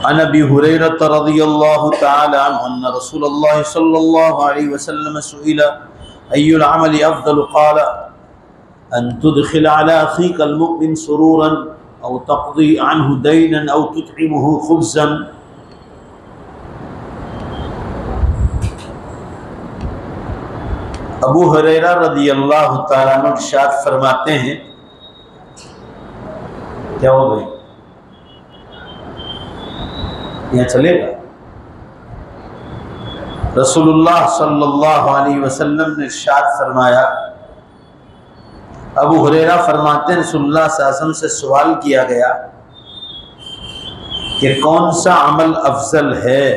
अन अबी हुरैरह रज़ियल्लाहु तआला अन्हु अन्न रसूलल्लाह सल्लल्लाहु अलैहि वसल्लम सुइला अय्युल अमली अफ़ज़ल क़ाल अन तुदखिल अला अख़ीकल मुमिन सुरूरन औ तक़दी अन्हु दैनन औ तुतइमुहु ख़ुब्ज़न। अबू हुरैरा रज़ियल्लाहु तआला अन्हु इरशाद फरमाते हैं, क्या हो भाई यहाँ चलेगा? रसूलुल्लाह सल्लल्लाहु अलैहि वसल्लम ने इरशाद फरमाया, अबू हुरैरा फरमाते हैं रसूलुल्लाह सल्लल्लाहु अलैहि वसल्लम से सवाल किया गया कि कौन सा अमल अफजल है,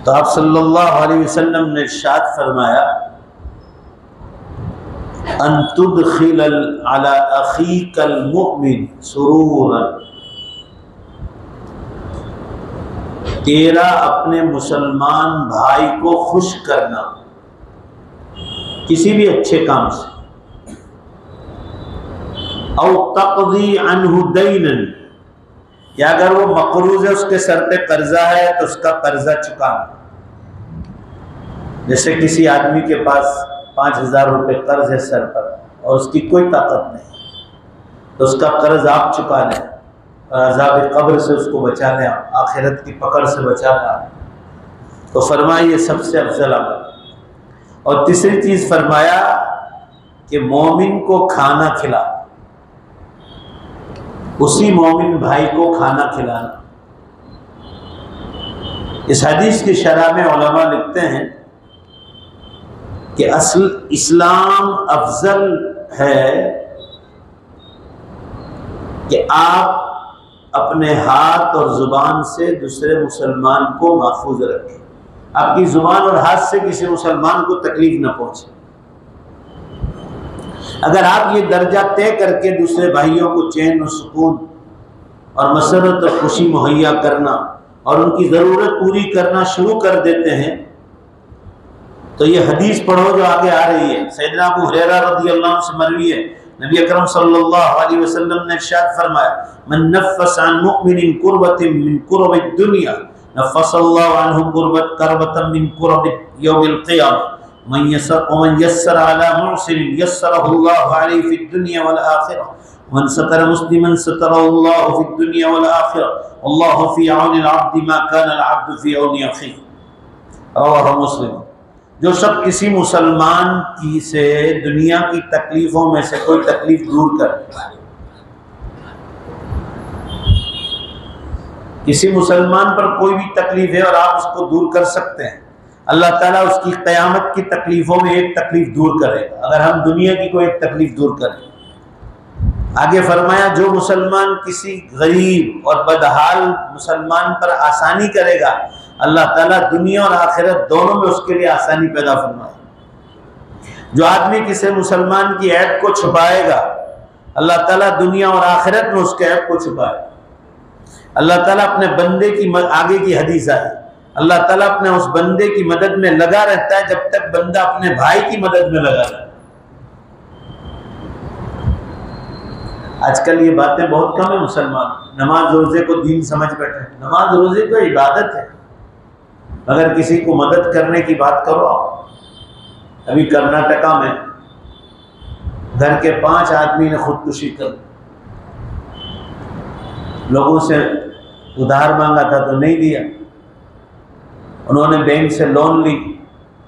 तो आप सल्लल्लाहु अलैहि वसल्लम ने इरशाद फरमाया, अन तुदखिल अला अख़ीकल मुमिन सुरूरन, तेरा अपने मुसलमान भाई को खुश करना किसी भी अच्छे काम से, औ तक़दी अन्हु दैनन, या अगर वो मक़रूज़ है उसके सर पे कर्जा है तो उसका कर्जा चुकाना। जैसे किसी आदमी के पास 5,000 रुपये कर्ज है सर पर और उसकी कोई ताकत नहीं, तो उसका कर्ज आप चुका लें और अज़ाब कब्र से उसको बचा लें, आखिरत की पकड़ से बचा लें, तो फरमाया ये सबसे अफजल अमल। और तीसरी चीज़ फरमाया कि मोमिन को खाना खिला, उसी मोमिन भाई को खाना खिलाना। इस हदीस की शरह में उलमा लिखते हैं कि असल इस्लाम अफजल है कि आप अपने हाथ और ज़ुबान से दूसरे मुसलमान को महफूज रखें, आपकी ज़ुबान और हाथ से किसी मुसलमान को तकलीफ न पहुंचे। अगर आप ये दर्जा तय करके दूसरे भाइयों को चैन और सुकून और मसरत और खुशी मुहैया करना और उनकी ज़रूरत पूरी करना शुरू कर देते हैं, तो ये हदीस पढ़ो जो आगे आ रही है, सैयदना अबू हुरैरा रज़ियल्लाहु अन्हु से मरवी है, नबी अकरम सल्लल्लाहु अलैहि वसल्लम ने इरशाद फरमाया, मन नफ़्फ़स अन मुमिनिन कुर्बतिन मिन कुरबिद दुनिया नफ़्फ़सल्लाहु अन्हु करबतन मिन कुरबिद यौमिल क़ियामह मन यस्सर अला मुहसिनिन यस्सरहुल्लाहु अलैहि फिद दुनिया वल आखिरह मन सतर मुस्लिमन सतरहुल्लाहु फिद दुनिया वल आखिरह वल्लाहु फी औनिल अब्दि मा काना अल अब्दु फी औनि अखीह। रवाहु मुस्लिम। जो सब किसी मुसलमान की से दुनिया की तकलीफों में से कोई तकलीफ दूर कर, किसी मुसलमान पर कोई भी तकलीफ है और आप उसको दूर कर सकते हैं, अल्लाह ताला उसकी क़यामत की तकलीफों में एक तकलीफ दूर करेगा, अगर हम दुनिया की कोई एक तकलीफ दूर करें। आगे फरमाया, जो मुसलमान किसी गरीब और बदहाल मुसलमान पर आसानी करेगा, अल्लाह ताला दुनिया और आखिरत दोनों में उसके लिए आसानी पैदा फरमाए। जो आदमी किसी मुसलमान की ऐब को छुपाएगा, अल्लाह ताला दुनिया और आखिरत में उसके ऐब को छुपाए। अल्लाह ताला अपने बंदे की आगे की हदीस आई, अल्लाह ताला अपने उस बंदे की मदद में लगा रहता है जब तक बंदा अपने भाई की मदद में लगा रहता है। आजकल ये बातें बहुत कम है। मुसलमान नमाज रोजे को दीन समझ बैठे, नमाज रोजे तो इबादत है, अगर किसी को मदद करने की बात करो आप, अभी कर्नाटका में घर के 5 आदमी ने खुदकुशी कर, लोगों से उधार मांगा था तो नहीं दिया, उन्होंने बैंक से लोन ली,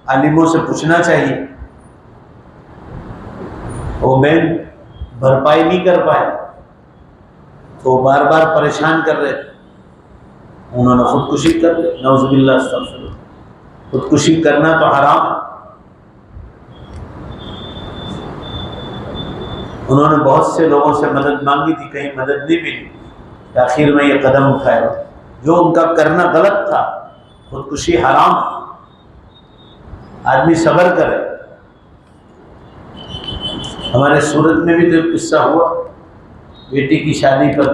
आलिमों से पूछना चाहिए, वो बैंक भरपाई नहीं कर पाए तो बार बार परेशान कर रहे थे, उन्होंने खुदकुशी कर ली। नौजुबिल्लाह अस्तग़फिरुल्लाह। खुदकुशी करना तो हराम है। उन्होंने बहुत से लोगों से मदद मांगी थी, कहीं मदद नहीं मिली, आखिर में ये कदम उठाया। जो उनका करना गलत था, खुदकुशी हराम, आदमी सब्र करे। हमारे सूरत में भी तो किस्सा हुआ, बेटी की शादी पर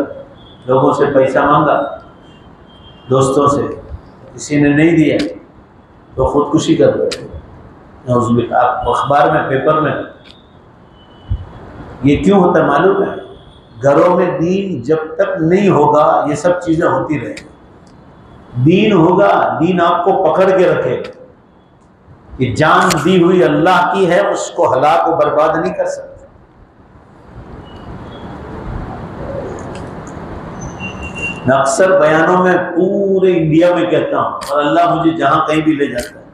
लोगों से पैसा मांगा, दोस्तों से, किसी ने नहीं दिया तो खुदकुशी कर बैठे। आप अखबार में, पेपर में, ये क्यों होता मालूम है? घरों में दीन जब तक नहीं होगा ये सब चीजें होती रहेंगी। दीन होगा, दीन आपको पकड़ के रखेगा। ये जान दी हुई अल्लाह की है, उसको हलाक व बर्बाद नहीं कर सकते। मैं अक्सर बयानों में पूरे इंडिया में कहता हूँ, और अल्लाह मुझे जहाँ कहीं भी ले जाता है,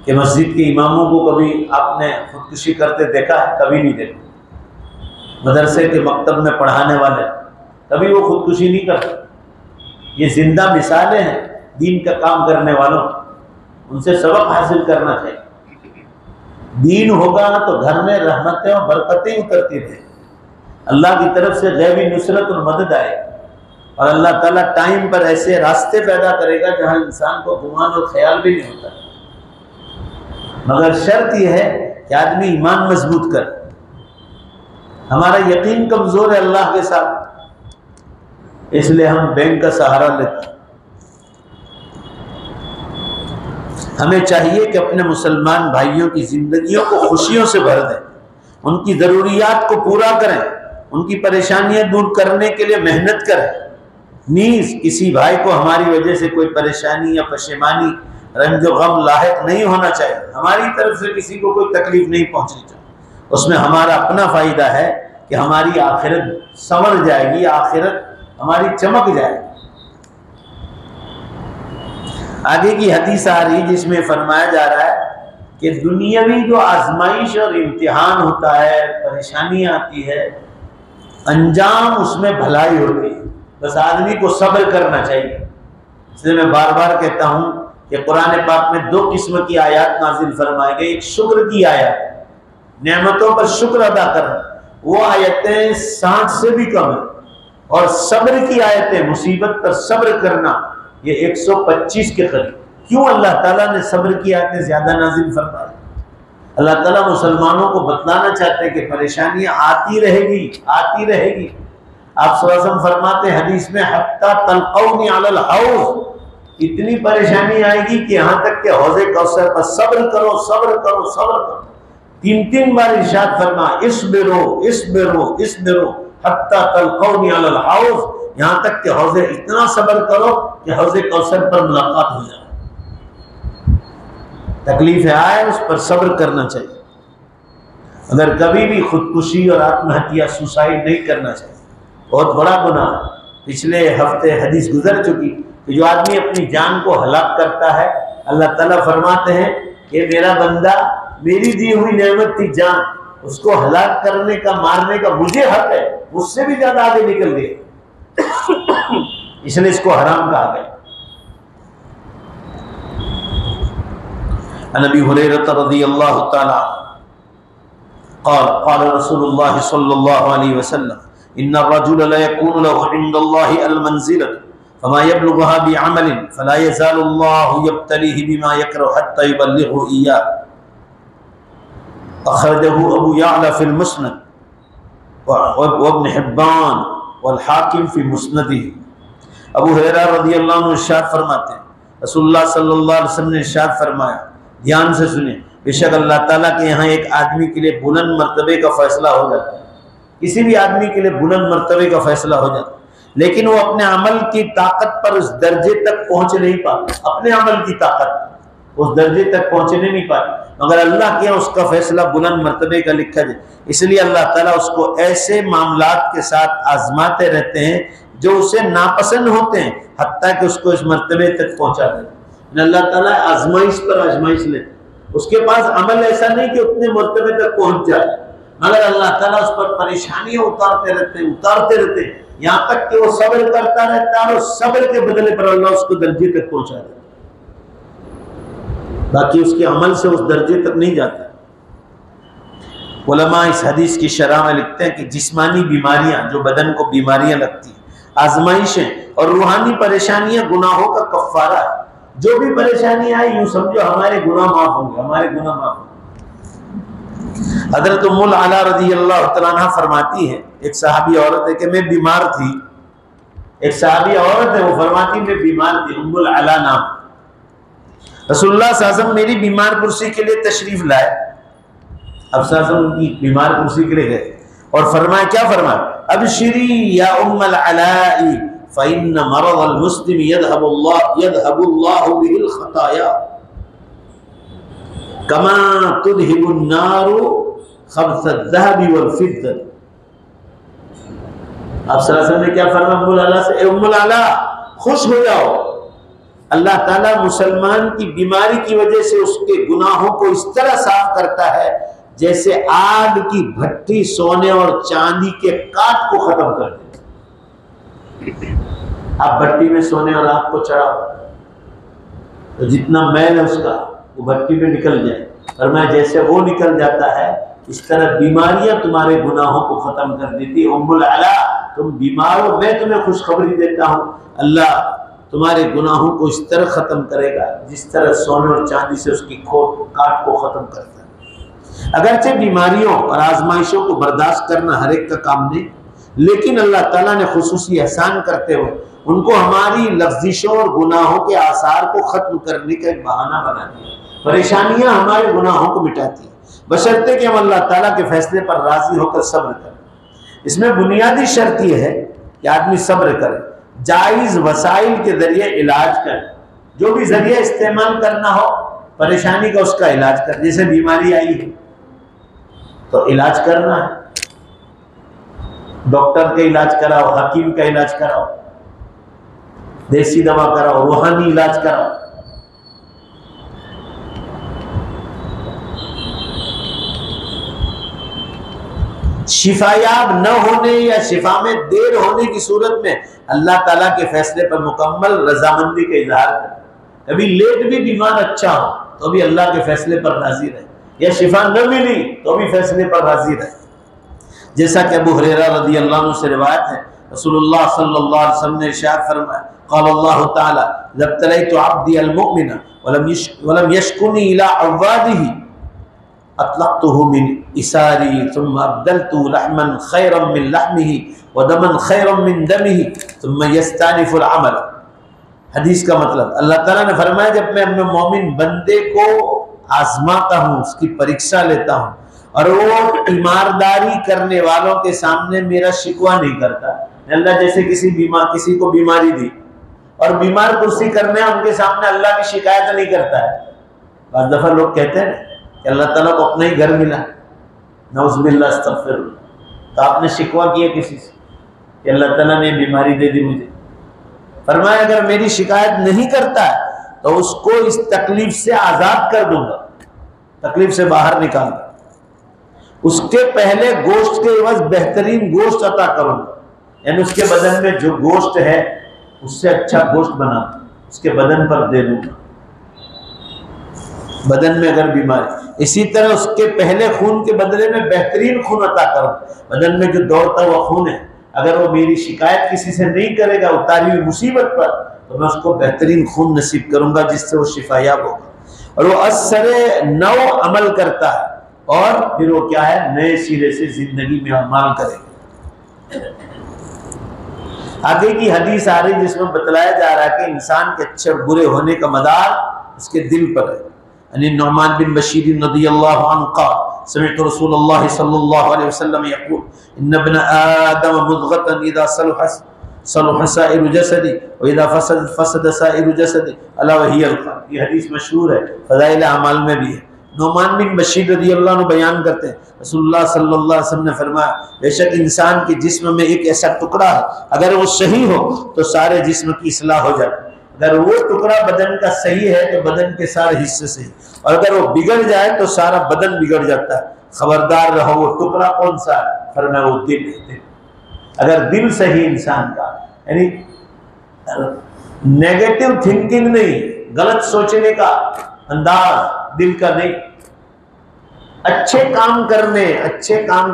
कि मस्जिद के इमामों को कभी आपने खुदकुशी करते देखा है? कभी नहीं देखा। मदरसे के मकतब में पढ़ाने वाले कभी वो खुदकुशी नहीं करते। ये जिंदा मिसालें हैं दीन का काम करने वालों, उनसे सबक हासिल करना चाहिए। दीन होगा तो घर में रहमतें और बरकतें उतरती रहे, अल्लाह की तरफ से गैबी नुसरत और मदद आए, और अल्लाह ताला टाइम पर ऐसे रास्ते पैदा करेगा जहां इंसान को गुमान और ख्याल भी नहीं होता। मगर शर्त यह है कि आदमी ईमान मजबूत कर। हमारा यकीन कमजोर है अल्लाह के साथ, इसलिए हम बैंक का सहारा लेते हैं। हमें चाहिए कि अपने मुसलमान भाइयों की जिंदगियों को खुशियों से भर दें, उनकी ज़रूरियात को पूरा करें, उनकी परेशानियां दूर करने के लिए मेहनत करें। नीज किसी भाई को हमारी वजह से कोई परेशानी या पशेमानी, रंजो गम लाहिक नहीं होना चाहिए। हमारी तरफ से किसी को कोई तकलीफ नहीं पहुंचनी चाहिए। उसमें हमारा अपना फायदा है कि हमारी आखिरत संवर जाएगी, आखिरत हमारी चमक जाएगी। आगे की हदीस आ रही जिसमें फरमाया जा रहा है कि दुनियावी जो आजमाइश और इम्तिहान होता है, परेशानी आती है, अंजाम उसमें भलाई होती है। बस आदमी को सब्र करना चाहिए। इसलिए मैं बार बार कहता हूं कि कुरान पाक में 2 किस्म की आयत नाजिल फरमाई गई। एक शुक्र की आयत, नेमतों पर शुक्र अदा करना, वो आयतें 60 से भी कम है, और सब्र की आयतें, मुसीबत पर सब्र करना, ये 125 के करीब। क्यों अल्लाह ताला ने सब्र की आयतें ज्यादा नाजिल फरमाई? अल्लाह ताला मुसलमानों को बतलाना चाहते हैं कि परेशानियां आती रहेगी, आती रहेगी। आप सल्लल्लाहु अलैहि वसल्लम फरमाते हैं हदीस में, हत्ता तलक़ौनी अलल हौज़, इतनी परेशानी आएगी कि यहाँ तक के हौज़े कौसर पर सब्र करो, सब्र करो, सब्र करो। 3 बार इरशाद फरमा, इस्बिरो इस्बिरो इस्बिरो हत्ता तलक़ौनी अलल हौज़, यहाँ तक के हौज़े, इतना सब्र करो कि हौज़े कौसर पर मुलाकात हो जाए। तकलीफ आए उस पर सब्र करना चाहिए। अगर कभी भी खुदकुशी और आत्महत्या, सुसाइड नहीं करना चाहिए, बहुत बड़ा गुनाह है। पिछले हफ्ते हदीस गुजर चुकी कि जो आदमी अपनी जान को हलाक करता है, अल्लाह ताला फरमाते हैं कि मेरा बंदा, मेरी दी हुई नेमत थी जान, उसको हलाक करने का, मारने का मुझे हक है, मुझसे भी ज्यादा आगे निकल गए, इसलिए इसको हराम कहा गया। अबू हुरैरा रज़ियल्लाहु तआला क़ाल रसूलुल्लाह सल्लल्लाहु अलैहि वसल्लम, इन्ना रजुल ला यकूनु लहु इंदल्लाहि अल-मंज़िलतु फमा यबलुगुहा बिअमलिन फला यज़ालुल्लाहु यब्तलीहि बिमा यकरहु हत्ता युबल्लिगहु इय्याह। अख़रजहु अबू यअला फ़िल मुस्नद व इब्न हिब्बान वल हाकिम फ़ी मुस्नदिही। अबू हुरैरा रज़ियल्लाहु अन्हु इरशाद फरमाते हैं, रसूलुल्लाह सल्लल्लाहु अलैहि वसल्लम ने इरशाद फरमाया, ध्यान से सुने, बेशक अल्लाह ताला के यहाँ एक आदमी के लिए बुलंद मर्तबे का फैसला हो जाता है। किसी भी आदमी के लिए बुलंद मर्तबे का फैसला हो जाता है, लेकिन वो अपने अमल की ताकत पर उस दर्जे तक पहुंच नहीं पाता। अपने अमल की ताकत उस दर्जे तक पहुंचने नहीं पाती, मगर अल्लाह के यहाँ उसका फैसला बुलंद मर्तबे का लिखा जाए। इसलिए अल्लाह ताला उसको ऐसे मामलात के साथ आजमाते रहते हैं जो उसे नापसंद होते हैं, हत्ता कि उसको इस मर्तबे तक पहुंचा देते। अल्लाह ताला आजमाइश पर आजमाइश लेते। उसके पास अमल ऐसा नहीं कि उतने मर्तबे तक पहुंच जाए, मगर अल्लाह ताला उस पर परेशानियां उतारते रहते हैं, यहाँ तक कि वो सब्र करता रहता है, और सब्र के बदले पर अल्लाह उसको दर्जे तक पहुंचा देता। बाकी उसके अमल से उस दर्जे तक नहीं जाता। उलमा इस हदीस की शरह में लिखते हैं कि जिस्मानी बीमारियां, जो बदन को बीमारियां लगती हैं, आजमाइशें और रूहानी परेशानियां गुनाहों का कफ्फारा है। जो भी परेशानी आई, यूं समझो हमारे गुनाह माफ होंगे, हमारे गुनाह माफ होंगे। हजरत उम्मुल अला रज़ियल्लाहु तआला अन्हा फरमाती है, एक सहाबी औरत है कि मैं बीमार थी। एक सहाबी औरत है, वो फरमाती मैं बीमार थी, उम्मुल अला नाम। रसूलुल्लाह सल्लल्लाहु अलैहि वसल्लम मेरी बीमार कुर्सी के लिए तशरीफ लाए। अब सल्लल्लाहु अलैहि वसल्लम उनकी बीमार कुर्सी के लिए गए और फरमाया, क्या फरमाया? अबशिरी या उम्मल अलाई फ़इन्न मरज़ल मुस्लिम यज़हबुल्लाहु बिहिल ख़ताया कमा तुज़हिबुन नारु ख़ब्सद ज़हबी वल फ़िद्दत। आप सल्लल्लाहु अलैहि वसल्लम ने क्या फरमाया उम्मुल अला से, ए उम्मुल अला खुश हो जाओ, अल्लाह ताला मुसलमान की बीमारी की वजह से उसके गुनाहों को इस तरह साफ करता है जैसे आग की भट्टी सोने और चांदी के काट को खत्म कर दे। आप भट्टी में सोने और आग को चढ़ाओ तो जितना मैल है उसका वो भट्टी में निकल जाए, और मैं जैसे वो निकल जाता है इस तरह बीमारियां तुम्हारे गुनाहों को खत्म कर देती है। उम्मुल अला तुम बीमार हो, मैं तुम्हें खुशखबरी देता हूँ, अल्लाह तुम्हारे गुनाहों को इस तरह खत्म करेगा जिस तरह सोने और चांदी से उसकी खोट काट को खत्म करता है। अगरचे बीमारियों और आजमाइशों को बर्दाश्त करना हर एक का काम नहीं, लेकिन अल्लाह ताला ने खुसूसी एहसान करते हुए उनको हमारी लफ्जिशों और गुनाहों के आसार को खत्म करने का एक बहाना बना दिया। परेशानियां हमारे गुनाहों को मिटाती है बशर्ते कि हम अल्लाह ताला के फैसले पर राजी होकर सब्र करें। इसमें बुनियादी शर्त यह है कि आदमी सब्र करे, जायज वसाइल के जरिए इलाज करे, जो भी जरिए इस्तेमाल करना हो परेशानी का उसका इलाज कर। जैसे बीमारी आई है तो इलाज करना है, डॉक्टर का इलाज कराओ, हकीम का इलाज कराओ, देसी दवा कराओ, रूहानी इलाज कराओ। शिफायाब न होने या शिफा में देर होने की सूरत में अल्लाह ताला के फैसले पर मुकम्मल रजामंदी का इजहार करें। कभी लेट भी बीमार अच्छा हो तो भी अल्लाह के फैसले पर राजी रहे, या शिफा न मिली तो भी फैसले पर राजी रहे। जैसा कि अबू हुरैरा रज़ियल्लाहु अन्हु से रिवायत है, रसूलुल्लाह सल्लल्लाहु अलैहि वसल्लम ने इरशाद फरमाया, क़ाल अल्लाहु तआला ज़ब्तलैतु अब्दी अल-मुअमिना वलम यशकुनी इला अवादिही अतलक़्तुहु मिन इसारी थुम्मा अब्दलतु लहमन खैरन मिन लहमिही व दमन खैरन मिन दमिही थुम्मा यस्तानिफुल अमल। हदीस का मतलब, अल्लाह ताला ने फरमाया जब मैं अपने मोमिन बंदे को आजमाता हूँ, उसकी परीक्षा लेता हूँ और वो ईमानदारी करने वालों के सामने मेरा शिकवा नहीं करता। अल्लाह जैसे किसी को बीमारी दी और बीमार कुर्सी करने उनके सामने अल्लाह की शिकायत नहीं करता है। बाज़ दफा लोग कहते हैं कि अल्लाह ताला को अपना ही घर मिला, नऊज़ुबिल्लाह अस्तग़फिरुल्लाह, तो आपने शिकवा किया किसी से कि अल्लाह ताला ने बीमारी दे दी मुझे। फरमाया अगर मेरी शिकायत नहीं करता है तो उसको इस तकलीफ से आजाद कर दूंगा, तकलीफ से बाहर निकाल दूंगा, उसके पहले गोश्त के एवज बेहतरीन गोश्त अता करूंगा, यानी उसके बदन में जो गोश्त है उससे अच्छा गोश्त बना उसके बदन पर दे दूंगा, बदन में अगर बीमारी। इसी तरह उसके पहले खून के बदले में बेहतरीन खून अता करूं। बदन में जो दौड़ता हुआ खून है अगर वो मेरी शिकायत किसी से नहीं करेगा उतारी हुई मुसीबत पर, तो मैं उसको बेहतरीन खून नसीब करूंगा जिससे वो शिफायाब होगा और वो असरे नौ अमल करता है और फिर वो क्या है, नए सिरे से जिंदगी में अमल करेगा। आगे की हदीस आ रही जिसमें बतलाया जा रहा है कि इंसान के अच्छे और बुरे होने का मदार उसके दिल पर है। नुअमान बिन बशीर रज़ियल्लाहु अन्हु क़ाल समिअतु रसूलल्लाह सल्लल्लाहु अलैहि वसल्लम यक़ूल इन्न इब्न आदम मुज़ग़तन इज़ा सलुह साइरु जसदी व इज़ा फसद साइरु जसदी अला वहियल क़ल्ब। ये हदीस मशहूर है, फ़ज़ाइल अमाल में भी है। नुअमान बिन बशीर रज़ियल्लाहु अन्हु बयान करते हैं रसूलुल्लाह सल्लल्लाहु अलैहि वसल्लम ने फरमाया बेशक इंसान के जिस्म में एक ऐसा टुकड़ा है अगर वो सही हो तो सारे जिस्म की इस्लाह हो जाती है। अगर वो टुकड़ा बदन का सही है तो बदन के सारे हिस्से सही, और अगर वो बिगड़ जाए तो सारा बदन बिगड़ जाता है। खबरदार रहो वो टुकड़ा कौन सा है, फरमाया वो दिल है। दिल अगर दिल सही इंसान का, यानी नेगेटिव थिंकिंग नहीं, गलत सोचने का अंदाज दिल का नहीं, अच्छे काम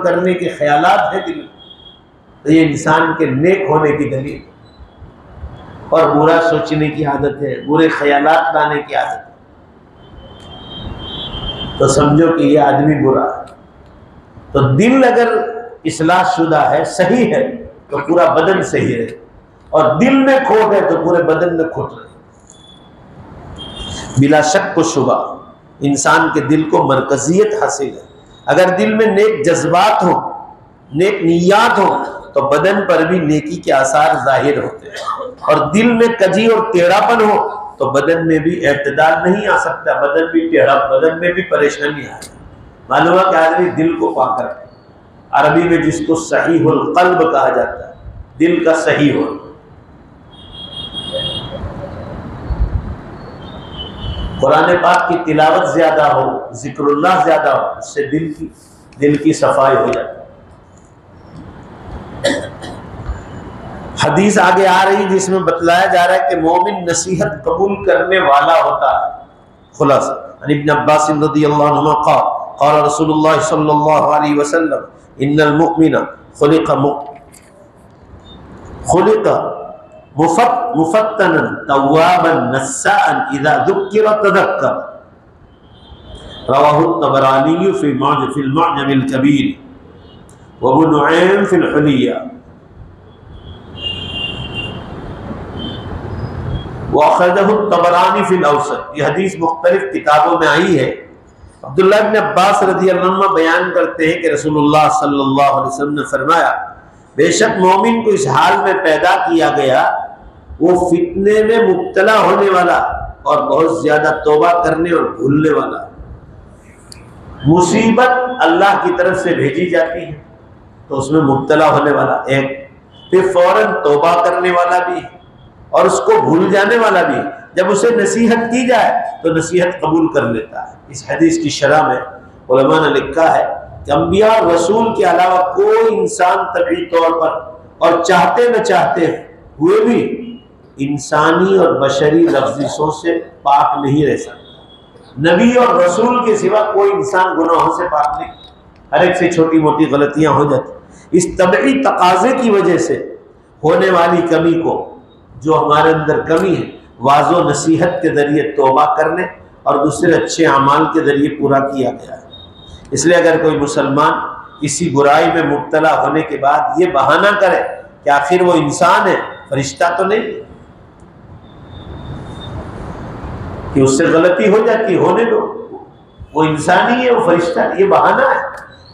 करने के ख्यालात है दिल, तो ये इंसान के नेक होने की दलील। और बुरा सोचने की आदत है, बुरे ख्यालात लाने की आदत है, तो समझो कि ये आदमी बुरा है। तो दिल अगर इस्लाह शुदा है, सही है, तो पूरा बदन सही है, और दिल में खोट है तो पूरे बदन में खोट रहे। बिला शक व शुबा इंसान के दिल को मरकजियत हासिल है। अगर दिल में नेक जज्बात हो, नेक नियत हो, तो बदन पर भी नेकी के आसार जाहिर होते हैं। और दिल में कजी और टेढ़ापन हो तो बदन में भी एतदाल नहीं आ सकता, बदन भी टेढ़ा, बदन में भी परेशानी आ जाए। मालूम है कि आदमी दिल को पाकर, अरबी में जिसको सहीहुल कल्ब कहा जाता है, दिल का सही हो। कुरान पाक की तिलावत ज्यादा हो, जिक्रुल्लाह ज्यादा हो, उससे दिल की सफाई हो जाती है। हदीस आगे आ रही जिसमें बतलाया जा रहा है कि मोमिन नसीहत कबूल करने वाला होता है। खुलासा इब्न अब्बास रज़ियल्लाहु अन्हुमा क़ाल रसूलुल्लाह सल्लल्लाहु अलैहि वसल्लम इन्नल मुमिना खुलिक़ा मुफत्तनन तव्वाबन नस्सान इज़ा ज़ुक्किरा तज़क्कर। रवाहु तबरानी फ़िल मुअजमिल कबीर व अबू नुऐम फ़िल हुलिया व अख़रजहु तबरानी फ़िल औसत। यह हदीस मुख्तलिफ किताबों में आई है। अब्दुल्लाह इब्न अब्बास रज़ियल्लाहु अन्हु बयान करते हैं कि रसूलुल्लाह सल्लल्लाहु अलैहि वसल्लम ने फरमाया, बेशक मोमिन को इस हाल में पैदा किया गया वो फितने में मुब्तला होने वाला और बहुत ज्यादा तौबा करने और भूलने वाला। मुसीबत अल्लाह की तरफ से भेजी जाती है तो उसमें मुब्तला होने वाला एक, फिर फौरन तौबा करने वाला भी और उसको भूल जाने वाला भी। जब उसे नसीहत की जाए तो नसीहत कबूल कर लेता है। इस हदीस की शरह में उलमा ने लिखा है कि अंबिया और रसूल के अलावा कोई इंसान तबी तौर पर और चाहते न चाहते हुए भी इंसानी और बशरी लफ्ज़ों से पाक नहीं रह सकता। नबी और रसूल के सिवा कोई इंसान गुनाहों से पाक नहीं। हर एक से छोटी मोटी गलतियां हो जाती। इस तबई तकाजे की वजह से होने वाली कमी को, जो हमारे अंदर कमी है, वाज़ो नसीहत के जरिए तौबा करने और दूसरे अच्छे अमाल के जरिए पूरा किया गया है। इसलिए अगर कोई मुसलमान किसी बुराई में मुब्तला होने के बाद ये बहाना करे कि आखिर वो इंसान है, फरिश्ता तो नहीं, कि उससे गलती हो जाती, होने दो, वो इंसान ही है, वो फरिश्ता, ये बहाना है।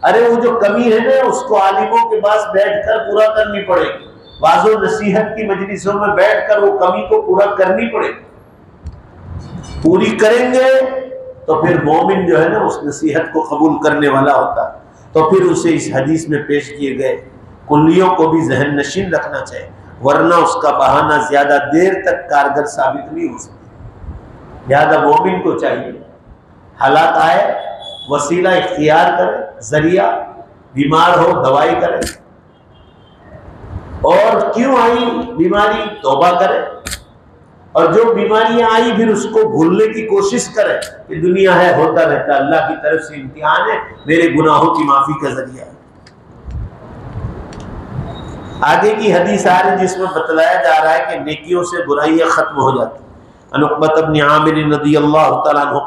अरे वो जो कमी है ना, उसको आलिमों के पास बैठकर पूरा करनी पड़ेगी। वाज़ो नसीहत की मजलिसों में बैठकर वो कमी को पूरा करनी पड़ेगी। पूरी करेंगे तो फिर मोमिन जो है ना उस नसीहत को कबूल करने वाला होता है। तो फिर उसे इस हदीस में पेश किए गए कुल्लियों को भी जहन नशीन रखना चाहिए, वरना उसका बहाना ज्यादा देर तक कारगर साबित नहीं हो सकता। लिहाजा मोमिन को चाहिए हालात आए वसीला इख्तियार करे, जरिया, बीमार हो दवाई करे, और क्यों आई बीमारी तौबा करे, और जो बीमारियां आई फिर उसको भूलने की कोशिश करे कि दुनिया है, होता रहता, अल्लाह की तरफ से इम्तिहान है, मेरे गुनाहों की माफी का जरिया है। आगे की हदीस आ रही जिसमें बतलाया जा रहा है कि नेकियों से बुराइयां खत्म हो जाती। उक़बत इब्न आमिर रज़ियल्लाहु तआला अन्हु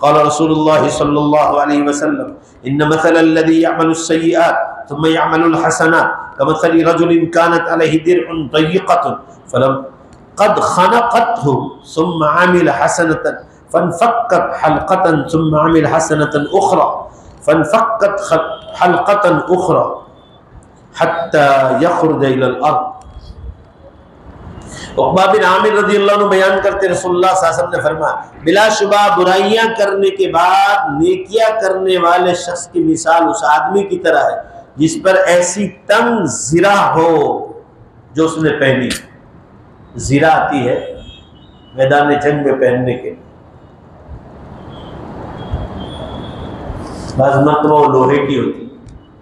क़ाल रसूलुल्लाह सल्लल्लाहु अलैहि वसल्लम इन्न मसलल्लज़ी यअमलुस्सय्यिआत थुम्मा यअमलुल हसनात कमसली रजुलिन कानत अलैहि दिरउन ज़य्यक़तुन फलम क़द ख़नक़तहु सुम्मा अमिल हसनतन फनफ़क्कत हलक़तन सुम्मा अमिल हसनतन उख़रा फनफ़क्कत हलक़तन उख़रा हत्ता यख़रुज इलल अर्द। उक़बा बिन आमिर रज़ियल्लाहु अन्हु बयान करते रसूलुल्लाह सल्लल्लाहु अलैहि वसल्लम ने फरमाया, बिलाशुबा बुराइयां करने के बाद नेकियां करने वाले शख्स की मिसाल उस आदमी की तरह है जिस पर ऐसी तंग ज़िरा हो जो उसने पहनी। ज़िरा आती है मैदान जंग में पहनने के, बाज़ वो लोहे की होती,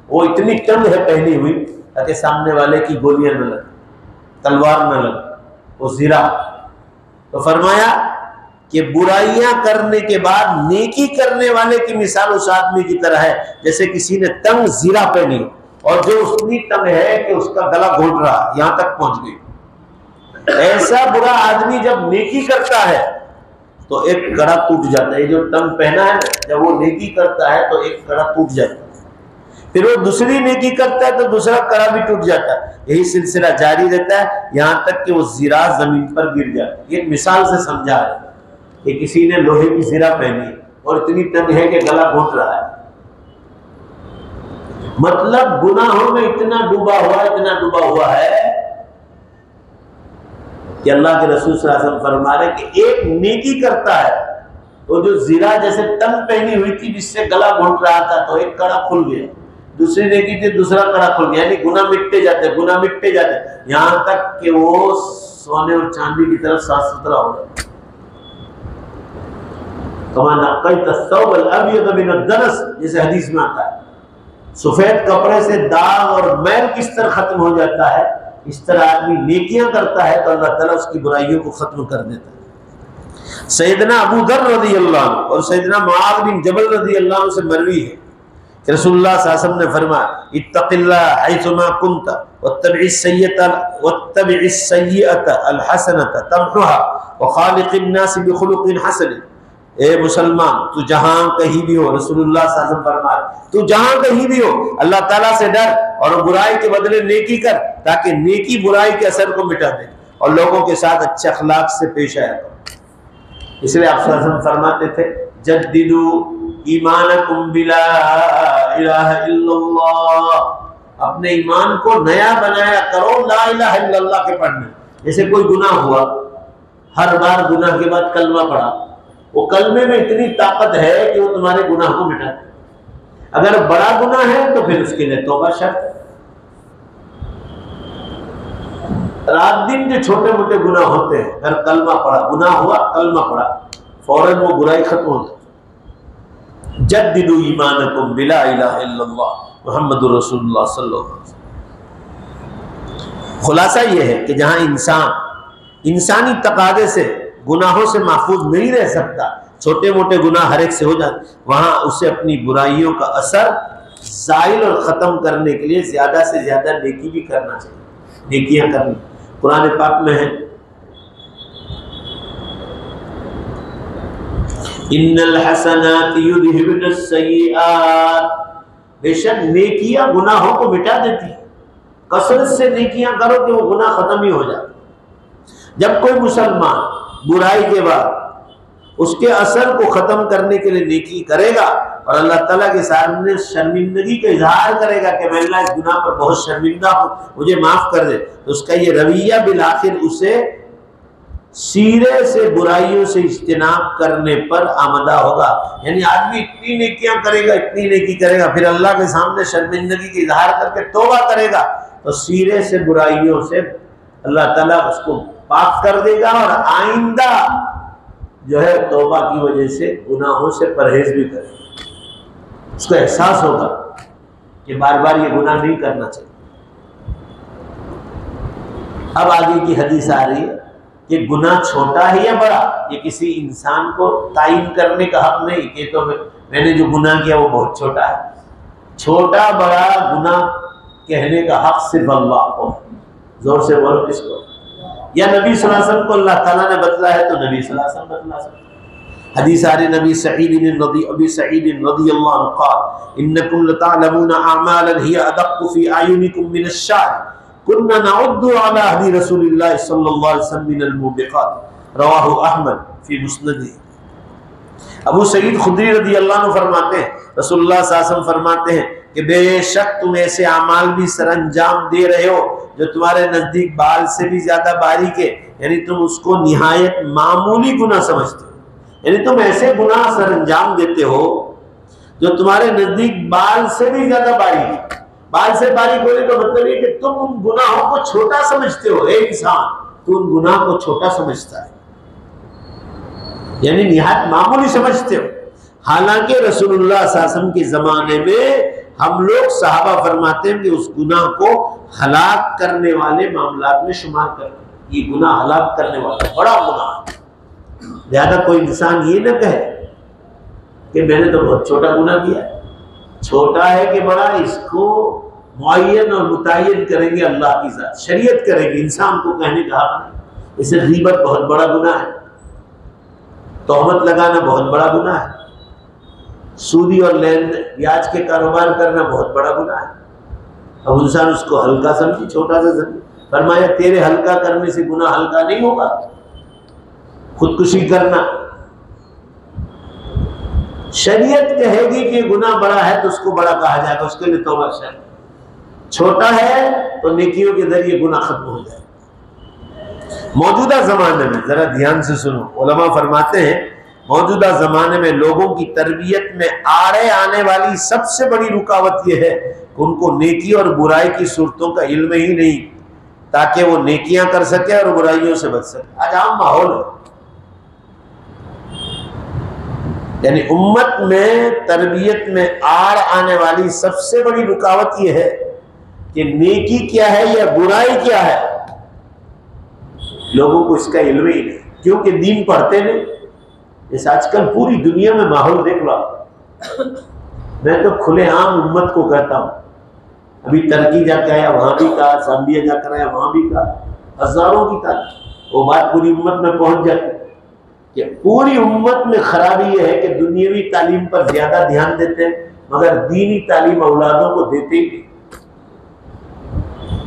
वो इतनी तंग है पहनी हुई ताकि सामने वाले की गोलियां न लगे, तलवार न लगे, वो ज़िरा। तो फरमाया कि बुराइयां करने के बाद नेकी करने वाले की मिसाल उस आदमी की तरह है जैसे किसी ने तंग ज़िरा पहनी हो, और जो उतनी तंग है कि उसका गला घोट रहा, यहां तक पहुंच गई। ऐसा बुरा आदमी जब नेकी करता है तो एक कड़ा टूट जाता है। जो तंग पहना है जब वो नेकी करता है तो एक कड़ा टूट जाता है, फिर वो दूसरी नेकी करता है तो दूसरा कड़ा भी टूट जाता है। यही सिलसिला जारी रहता है यहां तक कि वो ज़िरा जमीन पर गिर जाता है। ये मिसाल से समझा है कि किसी ने लोहे की ज़िरा पहनी और इतनी तंग है कि गला घोट रहा है। मतलब गुनाहों में इतना डूबा हुआ है कि अल्लाह के रसूल सल्लल्लाहु अलैहि वसल्लम फरमा रहे कि एक नेकी करता है तो जो जीरा जैसे तन पहनी हुई थी जिससे गला घोंट रहा था तो एक कड़ा खुल गया, दूसरी नेकी थी दूसरा कड़ा खुल गया, यानी गुनाह मिटते जाते यहां तक कि वो सोने और चांदी की तरफ साफ सुथरा हो गया। जैसे हदीस में आता है, सफेद कपड़े से दाग और मैल किस तरह खत्म हो जाता है, इस तरह आदमी नेकियां करता है तो अल्लाह ताला उसकी बुराइयों को खत्म कर देता है। सैयदना अबू दर रज़ी अल्लाह अन्हु और सैयदना मुआज़ बिन जबल रज़ी अल्लाह अन्हु से मरवी है कि रसूलुल्लाह सल्लल्लाहु अलैहि वसल्लम ने फरमाया, इत्तक़िल्लाह हैसुमा कुन्ता वत्तबि'िस सय्यअता अल हसनता तमहुहा व खालिक़िन नास बिखुलुक़िन हसन। ए मुसलमान, तू जहां कहीं भी हो, रसूलुल्लाह सल्लल्लाहु अलैहि वसल्लम फरमा रहे, तू जहां कहीं भी हो अल्लाह ताला से डर और बुराई के बदले नेकी कर, ताकि नेकी बुराई के असर को मिटा दे और लोगों के साथ अच्छे अखलाक से पेश आया करो। इसलिए आप सल्लल्लाहु अलैहि वसल्लम फरमाते थे, जद्दिदू ईमानकुम बिला इलाहा इल्लल्लाह, अपने ईमान को नया बनाया करो ला इलाहा इल्लल्लाह के पढ़ने। जैसे कोई गुनाह हुआ, हर बार गुनाह के बाद कलमा पढ़ा, वो कलमे में इतनी ताकत है कि वो तुम्हारे गुनाह को मिटा दे। अगर बड़ा गुनाह है तो फिर उसके लिए तौबा शर्त। रात दिन जो छोटे मोटे गुनाह होते हैं, अगर कलमा पढ़ा, गुनाह हुआ कलमा पढ़ा, फौरन वो बुराई खत्म हो जाती। जद्दिदू ईमानकुम बिला इलाहा इल्लल्लाह मुहम्मदुर रसूलुल्लाह सल्लल्लाहु अलैहि वसल्लम। खुलासा ये है कि जहां इंसान इंसानी तकादे से गुनाहों से महफूज नहीं रह सकता, छोटे मोटे गुनाह हर एक से हो जाते, वहां उसे अपनी बुराइयों का असर ज़ाइल और ख़त्म करने के लिए ज़्यादा से ज़्यादा नेकी भी करना चाहिए, नेकियां करनी। कुरान पाक में है, इन्नल हसनात युज़हिबुनस सय्यिआत, बेशक नेकियां गुनाहों को मिटा देती है। कसरत से नेकियां करो कि वो गुनाह खत्म ही हो जाए। जब कोई मुसलमान बुराई के बाद उसके असर को खत्म करने के लिए नेकी करेगा और अल्लाह ताला के सामने शर्मिंदगी का इजहार करेगा कि मैं अल्लाह इस गुनाह पर बहुत शर्मिंदा हूँ, मुझे माफ कर दे, तो उसका ये रवैया बिलाखिर उसे सीरे से बुराइयों से इज्तिनाब करने पर आमदा होगा। यानी आदमी इतनी नेकियां करेगा, इतनी नेकी करेगा, फिर अल्लाह के सामने शर्मिंदगी का इजहार करके तौबा करेगा तो सीरे से बुराइयों से अल्लाह ताला उसको पाक कर देगा और आइंदा जो है तौबा की वजह से गुनाहों से परहेज भी करेगा। उसको एहसास होगा कि बार बार ये गुनाह नहीं करना चाहिए। अब आगे की हदीस आ रही है कि गुनाह छोटा है या बड़ा, ये किसी इंसान को तायीन करने का हक नहीं कि तो मैंने जो गुनाह किया वो बहुत छोटा है। छोटा बड़ा गुनाह कहने का हक सिर्फ अल्लाह को। जोर से बोलो, किसको? या नबी सल्लल्लाहु अलैहि वसल्लम को अल्लाह ताला ने बतलाया है तो नबी सल्लल्लाहु अलैहि वसल्लम बतला सकते। हदीस आ रही नबी सईद रज़ियल्लाहु अन्हु क़ाल इन्नकुम लतअलमूना अअमालन हिय अदक्कु फी अयुनिकुम मिनश शार कुन्ना नउद्दु अला अहदी रसूलिल्लाह सल्लल्लाहु अलैहि वसल्लम मिनल मुबिक़ात रवाहु अहमद फी मुस्नदी। अबू सईद खुदरी रज़ियल्लाहु अन्हु फरमाते हैं, रसूलुल्लाह सल्लल्लाहु अलैहि वसल्लम फरमाते हैं कि बेशक तुम ऐसे अमाल भी सरअंजाम दे रहे हो जो तुम्हारे नजदीक बाल से भी ज्यादा बारीक है, यानी तुम उसको निहायत मामूली गुनाह समझते हो। यानी तुम ऐसे गुनाह सरअंजाम देते हो जो तुम्हारे नजदीक बाल से भी ज्यादा बारीक है। बाल से बारीक होने का मतलब ये कि तुम उन गुनाहों को छोटा समझते हो। एक इंसान तो उन गुनाह को छोटा समझता है, यानी निहायत मामूली समझते हो। हालांकि रसूलुल्लाह सल्लल्लाहु अलैहि वसल्लम के जमाने में हम लोग सहाबा फरमाते हैं कि उस गुनाह को हलाक करने वाले मामलात में शुमार करते हैं। ये गुनाह हलाक करने वाला बड़ा गुनाह। ज्यादा कोई इंसान ये न कहे कि मैंने तो बहुत छोटा गुनाह किया। छोटा है कि बड़ा, इसको मुअय्यन और मुतय्यन करेंगे अल्लाह की ज़ात, शरीयत करेगी, इंसान को कहने का हक नहीं। इसे गीबत बहुत बड़ा गुनाह है, तोहमत लगाना बहुत बड़ा गुनाह है, सूदी और लेन ब्याज के कारोबार करना बहुत बड़ा गुनाह है। अब इंसान उसको हल्का समझी, छोटा सा समझी। फरमाया तेरे हल्का करने से गुनाह हल्का नहीं होगा। खुदकुशी करना, शरीयत कहेगी कि गुनाह बड़ा है तो उसको बड़ा कहा जाएगा, उसके लिए तौबा शर्त। छोटा है तो नेकियों के जरिए गुनाह खत्म हो जाए। मौजूदा जमाने में जरा ध्यान से सुनो, उलमा फरमाते हैं मौजूदा जमाने में लोगों की तरबियत में आड़े आने वाली सबसे बड़ी रुकावट यह है कि उनको नेकी और बुराई की सूरतों का इल्म ही नहीं, ताकि वो नेकियां कर सके और बुराइयों से बच सके। आज आम माहौल है, यानी उम्मत में तरबियत में आड़ आने वाली सबसे बड़ी रुकावत यह है कि नेकी क्या है या बुराई क्या है, लोगों को इसका इल्म ही नहीं, क्योंकि दीन पढ़ते नहीं। इस आजकल पूरी दुनिया में माहौल देख लो, मैं तो खुलेआम उम्मत को कहता हूं, अभी टर्की जाकर आया वहां भी कहा, जाम्बिया जाकर आया वहां भी कहा, हजारों की तारीफ, वो बात पूरी उम्मत में पहुंच जाती कि पूरी उम्मत में खराबी यह है कि दुनियावी तालीम पर ज्यादा ध्यान देते हैं मगर दीनी तालीम औलादों को देते ही नहीं।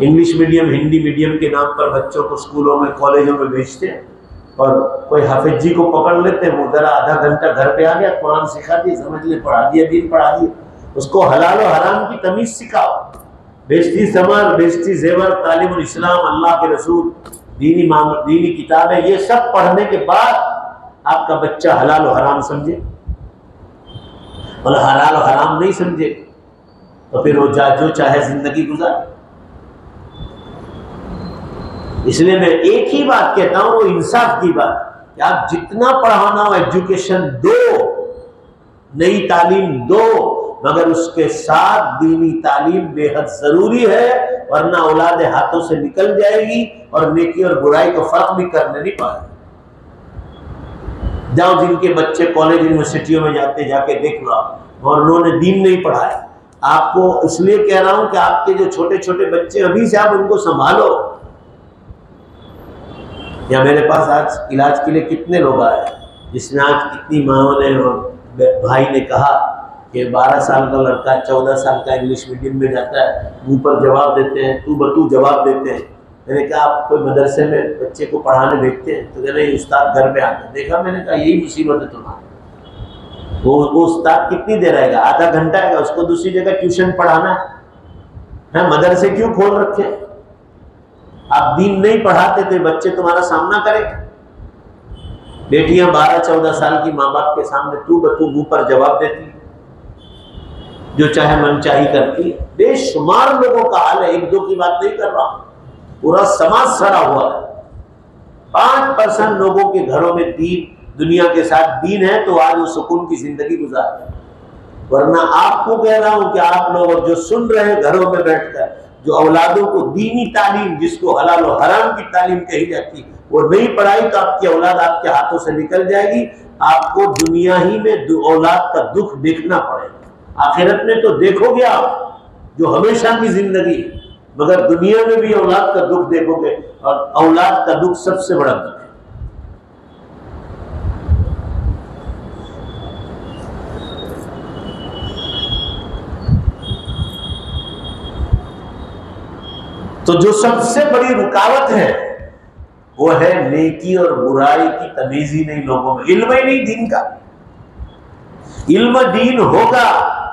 इंग्लिश मीडियम हिंदी मीडियम के नाम पर बच्चों को स्कूलों में कॉलेजों में भेजते हैं और कोई हाफिज जी को पकड़ लेते हैं, वो जरा आधा घंटा घर पे आ गया, कुरान सिखा दिए, समझ ले, पढ़ा दिया, दीन पढ़ा दिए, उसको हलाल और हराम की तमीज सिखाओ, बेइज्जती समर, बेइज्जती जेवर, तालीमुल इस्लाम, अल्लाह के रसूल, दीनी किताबें, ये सब पढ़ने के बाद आपका बच्चा हलाल और हराम समझे, और हलाल और हराम नहीं समझे तो फिर वो जो चाहे जिंदगी गुजारे। इसलिए मैं एक ही बात कहता हूं, वो इंसाफ की बात कि आप जितना पढ़ाना हो एजुकेशन दो, नई तालीम दो, मगर उसके साथ दीनी तालीम बेहद जरूरी है, वरना औलाद हाथों से निकल जाएगी और नेकी और बुराई को फर्क भी करने नहीं पाएगी। जाओ जिनके बच्चे कॉलेज यूनिवर्सिटियों में जाके देख लो और उन्होंने दीन नहीं पढ़ाया। आपको इसलिए कह रहा हूं कि आपके जो छोटे छोटे बच्चे अभी से आप उनको संभालो। या मेरे पास आज इलाज के लिए कितने लोग आए, जिसमें आज कितनी माओं ने और भाई ने कहा कि 12 साल का लड़का 14 साल का इंग्लिश मीडियम में जाता है, मुंह पर जवाब देते हैं, तू बतू जवाब देते हैं। मैंने कहा आप कोई मदरसे में बच्चे को पढ़ाने भेजते हैं? तो कह रहे उस्ताद घर पे आते। देखा, मैंने कहा यही मुसीबत है तुम्हारी। वो उस्ताद कितनी देर आएगा? आधा घंटा आएगा, उसको दूसरी जगह ट्यूशन पढ़ाना है। मदरसे क्यों खोल रखे? आप दीन नहीं पढ़ाते तो बच्चे तुम्हारा सामना करेंगे। बेटियां 12-14 साल की माँ बाप के सामने तू बतू मुंह पर जवाब देती, जो चाहे मनचाही करती है। बेशुमार लोगों का हाल है, एक दो की बात नहीं कर रहा, पूरा समाज सड़ा हुआ है। 5% लोगों के घरों में दीन, दुनिया के साथ दीन है तो आज वो सुकून की जिंदगी गुजार रहे हैं। वरना आपको कह रहा हूं कि आप लोग जो सुन रहे हैं घरों में बैठकर, जो औलादों को दीनी तालीम, जिसको हलाल और हराम की तालीम कही जाती, वो नहीं पढ़ाई तो आपकी औलाद आपके हाथों से निकल जाएगी। आपको दुनिया ही में औलाद का दुख देखना पड़ेगा। आखिरत में तो देखोगे आप जो हमेशा की जिंदगी, मगर दुनिया में भी औलाद का दुख देखोगे, और औलाद का दुख सबसे बड़ा दुख है। तो जो सबसे बड़ी रुकावट है वो है नेकी और बुराई की तमीज ही नहीं लोगों में, इल्म ही नहीं दीन का। इल्म दीन होगा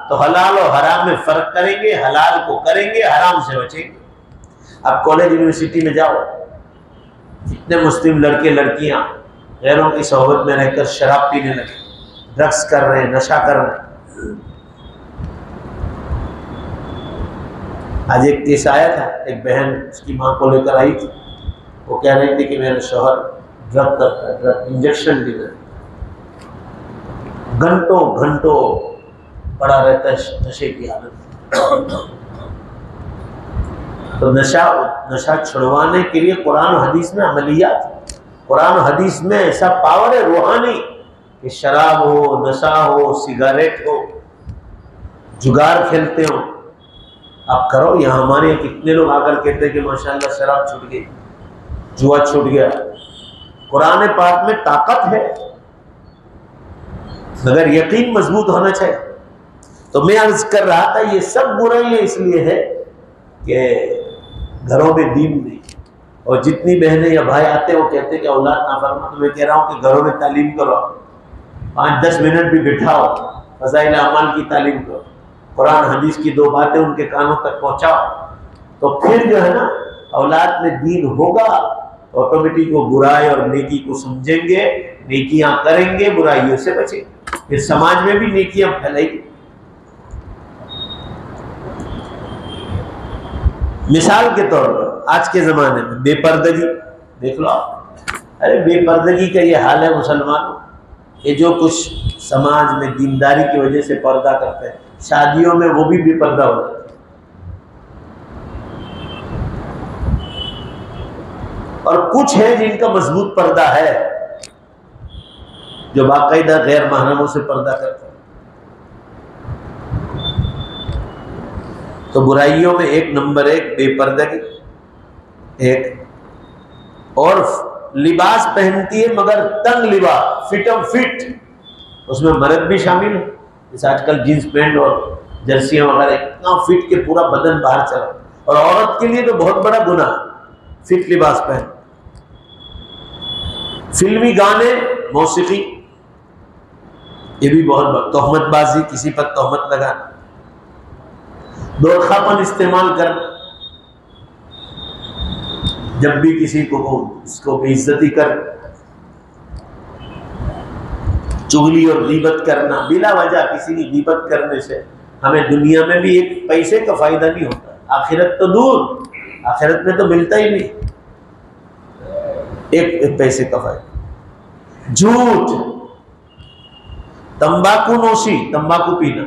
तो हलाल और हराम में फर्क करेंगे, हलाल को करेंगे, हराम से बचेंगे। अब कॉलेज यूनिवर्सिटी में जाओ, कितने मुस्लिम लड़के लड़कियां गैरों की सोहबत में रहकर शराब पीने लगे, ड्रग्स कर रहे हैं, नशा कर रहे हैं। आज एक केस आया था, एक बहन उसकी मां को लेकर आई थी, वो कह रही थी कि मेरा शौहर ड्रग इंजेक्शन ले रहे, घंटों घंटों पड़ा रहता है नशे की हालत। तो नशा छुड़वाने के लिए कुरान हदीस में अमलियात, कुरान हदीस में ऐसा पावर है रूहानी कि शराब हो, नशा हो, सिगरेट हो, जुगार खेलते हो, आप करो। यहाँ हमारे कितने लोग आकर कहते हैं कि माशाल्लाह शराब छूट गई, जुआ छूट गया। कुरान पाक में ताकत है, मगर यकीन मजबूत होना चाहिए। तो मैं अर्ज कर रहा था, ये सब बुराइयां इसलिए है कि घरों में दीन नहीं, और जितनी बहनें या भाई आते हैं वो कहते हैं कि औलाद नाफरमान। तो मैं कह रहा हूँ कि घरों में तालीम करो, 5-10 मिनट भी बिठाओ, फज़ाइल अमाल की तालीम करो, कुरान हदीस की 2 बातें उनके कानों तक पहुंचाओ, तो फिर जो है ना औलाद में दीन होगा, ऑटोमेटिक वो बुराई और नेकी को समझेंगे, नेकियां करेंगे, बुराइयों से बचेंगे, फिर समाज में भी नेकियां फैलेंगी। मिसाल के तौर पर आज के जमाने में बेपर्दगी देख लो। अरे बेपर्दगी का ये हाल है मुसलमानों, ये जो कुछ समाज में दीनदारी की वजह से पर्दा करते हैं, शादियों में वो भी बेपर्दा हो जाते हैं। और कुछ है जिनका मजबूत पर्दा है, जो बाकायदा गैर महरमों से पर्दा करते हैं। तो बुराइयों में 1 नंबर 1 बेपर्दगी, एक और लिबास पहनती है मगर तंग लिबास, फिट, उसमें मर्द भी शामिल है। जैसे आजकल जींस पैंट और जर्सियां वगैरह इतना फिट के पूरा बदन बाहर चला, और औरत के लिए तो बहुत बड़ा गुनाह फिट लिबास पहन। फिल्मी गाने, मौसीकी, ये भी बहुत तोहमतबाजी, किसी पर तोहमत लगाना, दोरखापन इस्तेमाल करना, जब भी किसी को उसको बेइज्जती कर, चुगली और गीबत करना, बिला वजह किसी की गीबत करने से हमें दुनिया में भी 1 पैसे का फायदा नहीं होता, आखिरत तो दूर, आखिरत में तो मिलता ही नहीं 1 पैसे का फायदा। झूठ, तंबाकू नोशी, तंबाकू पीना,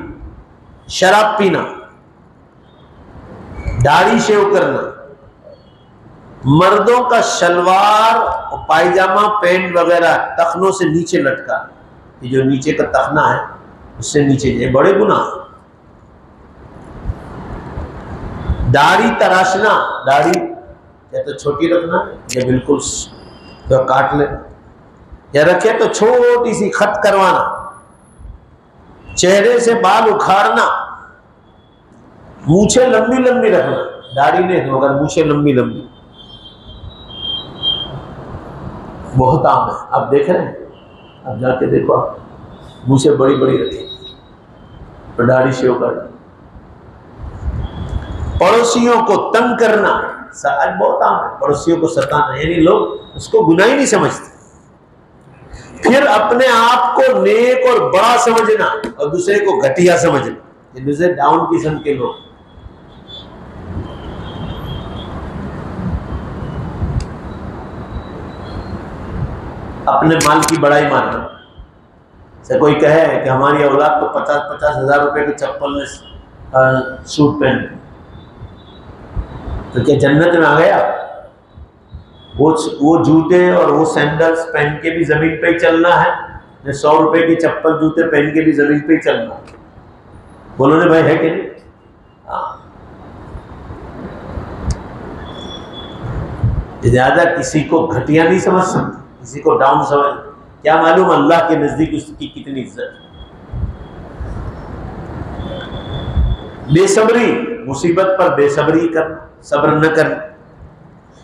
शराब पीना, दाढ़ी शेव करना, मर्दों का शलवार और पायजामा पैंट वगैरह टखनों से नीचे लटका, ये जो नीचे का टखना है उससे नीचे, ये बड़े गुनाह। दाढ़ी तराशना, दाढ़ी या तो छोटी रखना या बिल्कुल तो काट ले, या रखे तो छोटी सी खत करवाना, चेहरे से बाल उखाड़ना, मूछें लंबी लंबी रखना, दाढ़ी नहीं मगर मूछें लंबी लंबी, बहुत आम है। आप देख रहे हैं, अब जाके देखो, आप मूछें बड़ी बड़ी रखी तो दाढ़ी शेव करना। पड़ोसियों को तंग करना आज बहुत आम है, पड़ोसियों को सताना, यानी लोग उसको गुनाह ही नहीं समझते। फिर अपने आप को नेक और बड़ा समझना और दूसरे को घटिया समझना, ये दूसरे डाउन किस्म के लोग। अपने माल की बड़ाई मानना, से कोई कहे कि हमारी औलाद तो 50-50 हज़ार रुपए के चप्पल में सूट पहन, तो क्या जन्नत में आ गया? वो जूते और वो सैंडल्स पहन के भी जमीन पे ही चलना है, 100 रुपए की चप्पल जूते पहन के भी जमीन पे ही चलना है। बोलो ने भाई, है कि नहीं? ज्यादा किसी को घटिया नहीं समझ सकते, किसी को डाउन समझ, क्या मालूम अल्लाह के नजदीक उसकी कितनी इज्जत। बेसब्री, मुसीबत पर बेसब्री करना, सब्र न करना,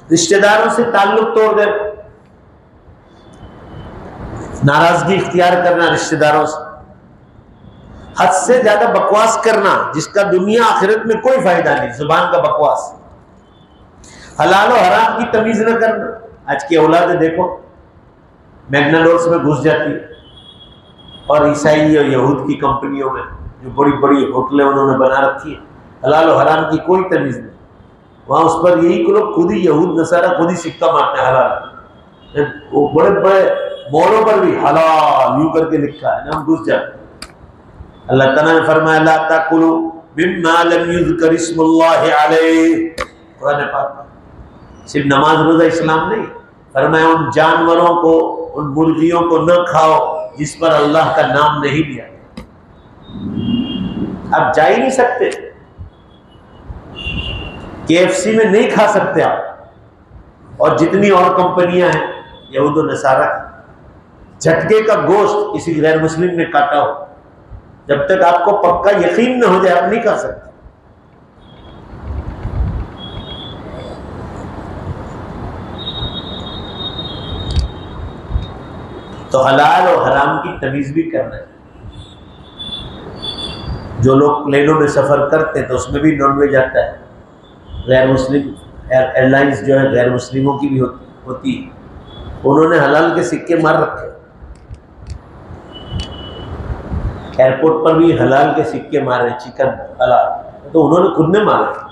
रिश्तेदारों से ताल्लुक तोड़ देना, नाराजगी इख्तियार करना रिश्तेदारों से, हद से ज्यादा बकवास करना जिसका दुनिया आखिरत में कोई फायदा नहीं, जुबान का बकवास, हलाल और हराम की तमीज न करना। आज की औलादें देखो, मैग्नाडोर्स में घुस जाती है और ईसाई और यहूद की कंपनियों में जो बड़ी बड़ी होटलें उन्होंने बना रखी है, हलाल और हराम की कोई तमीज नहीं। वहां उस पर यही लोग खुद ही, यहूद नसारा खुद ही सिक्का मारते हैं हलाल, वो बड़े बड़े मॉलों पर भी हलाल यूं करके लिखा है ना, हम घुस जाते। अल्लाह ताला ने फरमाया ला ताकुलू मिम्मा लम युज़कर इस्मुल्लाहि अलैहि, कुरान पाक में सिर्फ नमाज रोजा इस्लाम नहीं, फरमाया उन जानवरों को, उन मुर्गियों को न खाओ जिस पर अल्लाह का नाम नहीं लिया। आप जा ही नहीं सकते, KFC में नहीं खा सकते आप, और जितनी और कंपनियां हैं यहूद और नसारा, झटके का गोश्त किसी गैर मुस्लिम ने काटा हो, जब तक आपको पक्का यकीन न हो जाए आप नहीं खा सकते। तो हलाल और हराम की तमीज भी करना है। जो लोग प्लेनों में सफ़र करते हैं तो उसमें भी नॉनवेज आता है। गैर मुस्लिम एयरलाइंस जो है गैर मुस्लिमों की भी होती है, उन्होंने हलाल के सिक्के मार रखे। एयरपोर्ट पर भी हलाल के सिक्के मारे, चिकन हलाल, तो उन्होंने खुद ने मारे।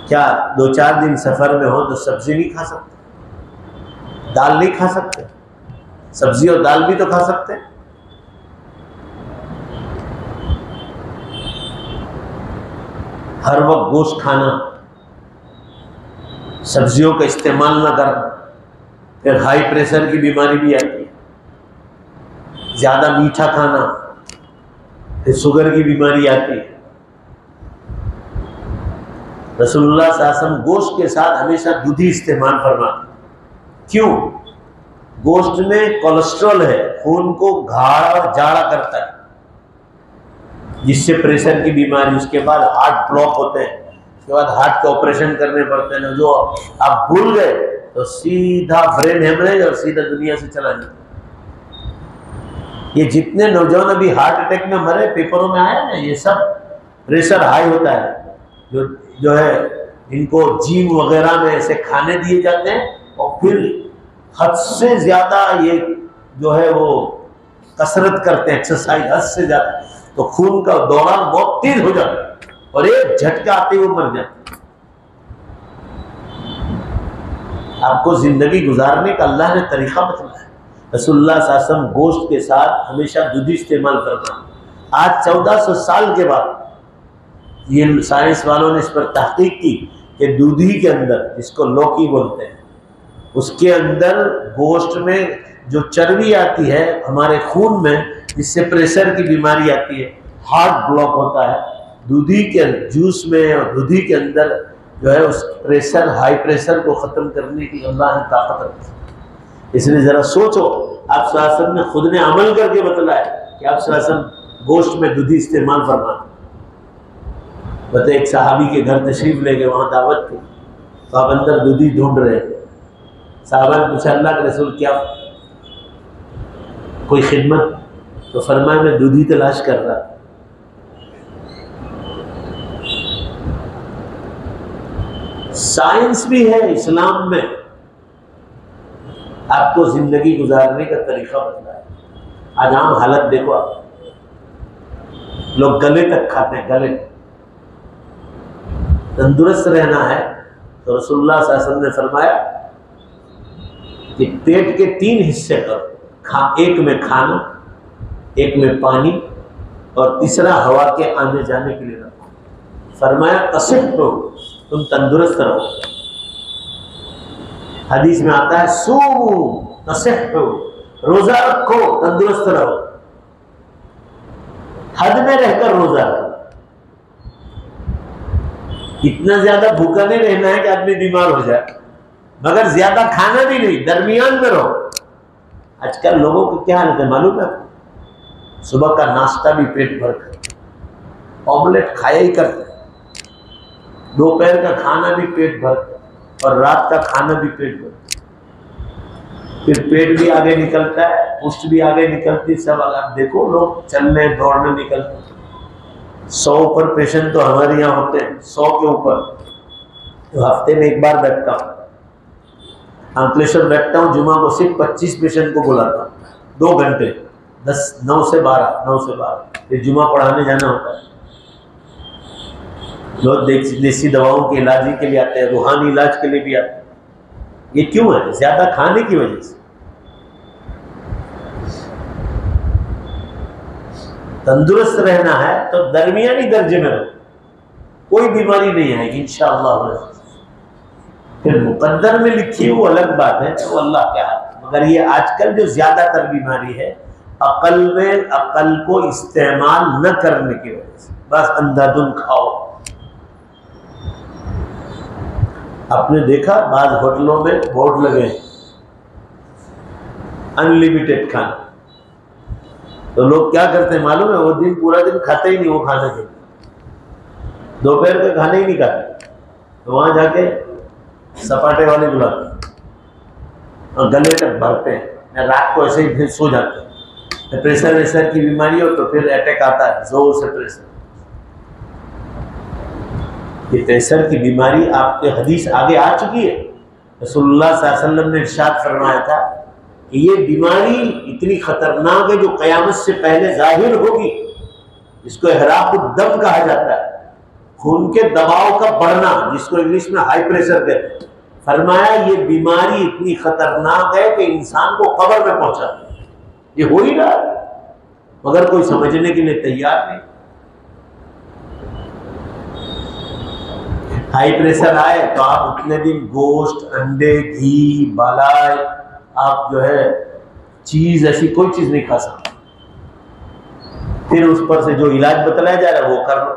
क्या 2-4 दिन सफ़र में हो तो सब्जी नहीं खा सकते, दाल नहीं खा सकते? सब्जी और दाल भी तो खा सकते हैं। हर वक्त गोश्त खाना, सब्जियों का इस्तेमाल ना करना, फिर हाई प्रेशर की बीमारी भी आती है। ज़्यादा मीठा खाना, फिर शुगर की बीमारी आती है। रसूलुल्लाह सल्लल्लाहु अलैहि वसल्लम गोश्त के साथ हमेशा दूधी इस्तेमाल फरमाते। क्यों? गोश्त में कोलेस्ट्रॉल है, खून को गाढ़ा और जाड़ा करता है, जिससे प्रेशर की बीमारी, उसके बाद हार्ट ब्लॉक होते हैं, उसके बाद हार्ट के ऑपरेशन करने पड़ते हैं। जो आप भूल गए तो सीधा ब्रेन हेमरेज और सीधा दुनिया से चला जाता। ये जितने नौजवान अभी हार्ट अटैक में मरे, पेपरों में आया ना, ये सब प्रेशर हाई होता है। जो है इनको जिम वगैरह में ऐसे खाने दिए जाते हैं और फिर हद से ज़्यादा ये जो है वो कसरत करते हैं, एक्सरसाइज हद से ज़्यादा, तो खून का दौरान बहुत तेज हो जाता है और एक झटका आते हुए मर जाते। आपको जिंदगी गुजारने का अल्लाह ने तरीका बतलाया है। रसूलुल्लाह सल्लल्लाहु अलैहि वसल्लम गोश्त के साथ हमेशा दूधी इस्तेमाल करना। आज 1400 साल के बाद ये साइंस वालों ने इस पर तहकीक की कि दूधी के अंदर, जिसको लौकी बोलते हैं, उसके अंदर गोश्त में जो चर्बी आती है हमारे खून में, जिससे प्रेशर की बीमारी आती है, हार्ट ब्लॉक होता है, दूधी के जूस में और दूधी के अंदर जो है उस प्रेशर, हाई प्रेशर को ख़त्म करने की अल्लाह ने ताकत रखी। इसलिए ज़रा सोचो, आप सल्लल्लाहु अलैहि वसल्लम ने खुद ने अमल करके बतलाया कि आप सल्लल्लाहु अलैहि वसल्लम गोश्त में दूधी इस्तेमाल फरमाते। बता, एक सहाबी के घर तशरीफ ले गए, वहाँ दावत थी, तो आप अंदर दूधी ढूंढ रहे थे। साहबा ने पूछा, अल्लाह के रसूल क्या कोई खिदमत? तो फरमाया, मैं दूधी तलाश कर रहा। साइंस भी है इस्लाम में, आपको जिंदगी गुजारने का तरीका बताया। आज आम हालत देखो आप, लोग गले तक खाते हैं, गले। तंदुरुस्त रहना है तो रसूलुल्लाह सल्लल्लाहु अलैहि वसल्लम ने फरमाया कि पेट के 3 हिस्से करो, एक में खाना, एक में पानी और तीसरा हवा के आने जाने के लिए रखो। फरमाया तसिह हो, तुम तंदुरुस्त रहो। हदीस में आता है सूमू तसिह हो, रोजा रखो तंदुरुस्त रहो। हद में रहकर रोजा रखो। इतना ज्यादा भूखा नहीं रहना है कि आदमी बीमार हो जाए, मगर ज्यादा खाना भी नहीं, दरमियान में रहो। आजकल लोगों को क्या हालत है मालूम है? सुबह का नाश्ता भी पेट भर कर, ऑमलेट खाया ही करते, दोपहर का खाना भी पेट भर और रात का खाना भी पेट भर। फिर पेट भी आगे निकलता है, पुष्ट भी आगे निकलती, सब आप देखो लोग चलने दौड़ने निकलते। 100 ऊपर पेशेंट तो हमारे यहाँ होते हैं, 100 के ऊपर। तो हफ्ते में एक बार बैठता हूँ, अंकलेश्वर बैठता हूँ, जुमा को सिर्फ 25 पेशेंट को बुलाता हूँ, 2 घंटे, 9 से 12, फिर जुमा पढ़ाने जाना होता है। लोग देसी दवाओं के इलाज के लिए आते हैं, रूहानी इलाज के लिए भी आते हैं। ये क्यों है? ज्यादा खाने की वजह से। तंदुरुस्त रहना है तो दरमियानी दर्जे में रहो, कोई बीमारी नहीं आएगी इंशाअल्लाह। फिर मुकद्दर में लिखी वो अलग बात है, तो अल्लाह क्या है। मगर ये आजकल जो ज्यादातर बीमारी है अकल में, अकल को इस्तेमाल न करने की वजह से, बस अंधाधुंध खाओ। आपने देखा बाद होटलों में बोर्ड लगे अनलिमिटेड खाना, तो लोग क्या करते हैं मालूम है? वो दिन पूरा दिन खाते ही नहीं वो खाना के, दोपहर का खाना ही नहीं खाते, तो वहां जाके सपाटे वाले बुलाते और गले तक भरते हैं, रात को ऐसे ही फिर सो जाते हैं। प्रेशर वेशर की बीमारी हो तो फिर अटैक आता है, जोर से प्रेशर। ये प्रेशर की बीमारी आपके हदीस आगे आ चुकी है। रसूलुल्लाह सल्लल्लाहु अलैहि वसल्लम ने इरशाद फरमाया था कि ये बीमारी इतनी खतरनाक है जो कयामत से पहले जाहिर होगी, जिसको इहराकुद्दम कहा जाता है, खून के दबाव का बढ़ना, जिसको इंग्लिश में हाई प्रेशर कहते हैं। फरमाया ये बीमारी इतनी खतरनाक है कि इंसान को कब्र में पहुंचाती है। ये हो ही रहा है मगर कोई समझने के लिए तैयार नहीं। हाई प्रेशर आए तो आप उतने दिन गोश्त, अंडे, घी, बालाय, आप जो है चीज, ऐसी कोई चीज नहीं खा सकते। फिर उस पर से जो इलाज बतलाया जा रहा है वो कर लो।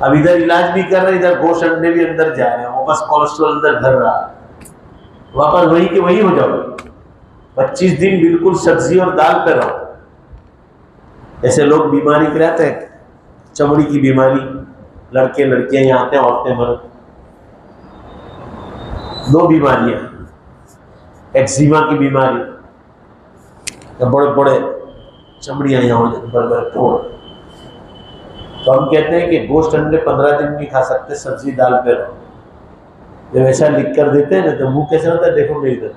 अब इधर इलाज भी कर रहे, इधर गोश्त अंडे भी अंदर जा रहे हैं, वापस कोलेस्ट्रॉल अंदर भर रहा है, वापस वही के वही हो जाओगे। 25 दिन बिल्कुल सब्जी और दाल पे रहो। ऐसे लोग बीमारी कराते हैं, चमड़ी की बीमारी, लड़के लड़कियां यहाँ आते हैं, औरतें मर। 2 बीमारियां, एक्जिमा की बीमारी, बड़े बड़े चमड़ियां यहाँ हो जाती, बड़े बड़े फोड़। तो हम कहते हैं कि गोश्त अंडे 15 दिन नहीं खा सकते, सब्जी दाल पे रहो। जब ऐसा लिख कर देते हैं ना तो मुंह कैसे होता है, देखो मेरी तरफ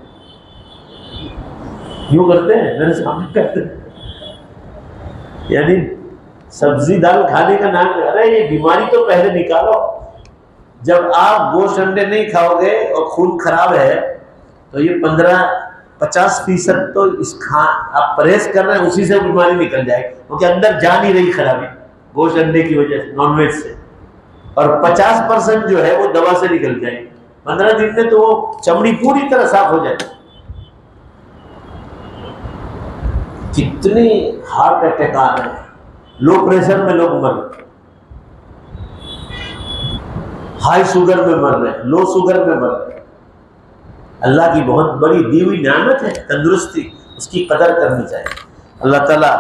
यूं करते हैं, मेरे सामने करते हैं। यानी सब्जी दाल खाने का नाम, अरे ये बीमारी तो पहले निकालो। जब आप गोश्त अंडे नहीं खाओगे और खून खराब है तो ये 15-50% तो आप परहेज कर रहे हैं, उसी से बीमारी निकल जाएगी, क्योंकि अंदर जा नहीं रही खराबी गोश्त अंडे की वजह से, नॉनवेज से। और 50% जो है वो दवा से निकल जाएगी। 15 दिन में तो वो चमड़ी पूरी तरह साफ हो जाएगी। कितने हार्ट अटैक आ रहे हैं, लो प्रेशर में लोग मर रहे, हाई शुगर में मर रहे, लो शुगर में मर रहे। अल्लाह की बहुत बड़ी दी हुई नेमत है तंदुरुस्ती, उसकी कदर करनी चाहिए। अल्लाह ताला,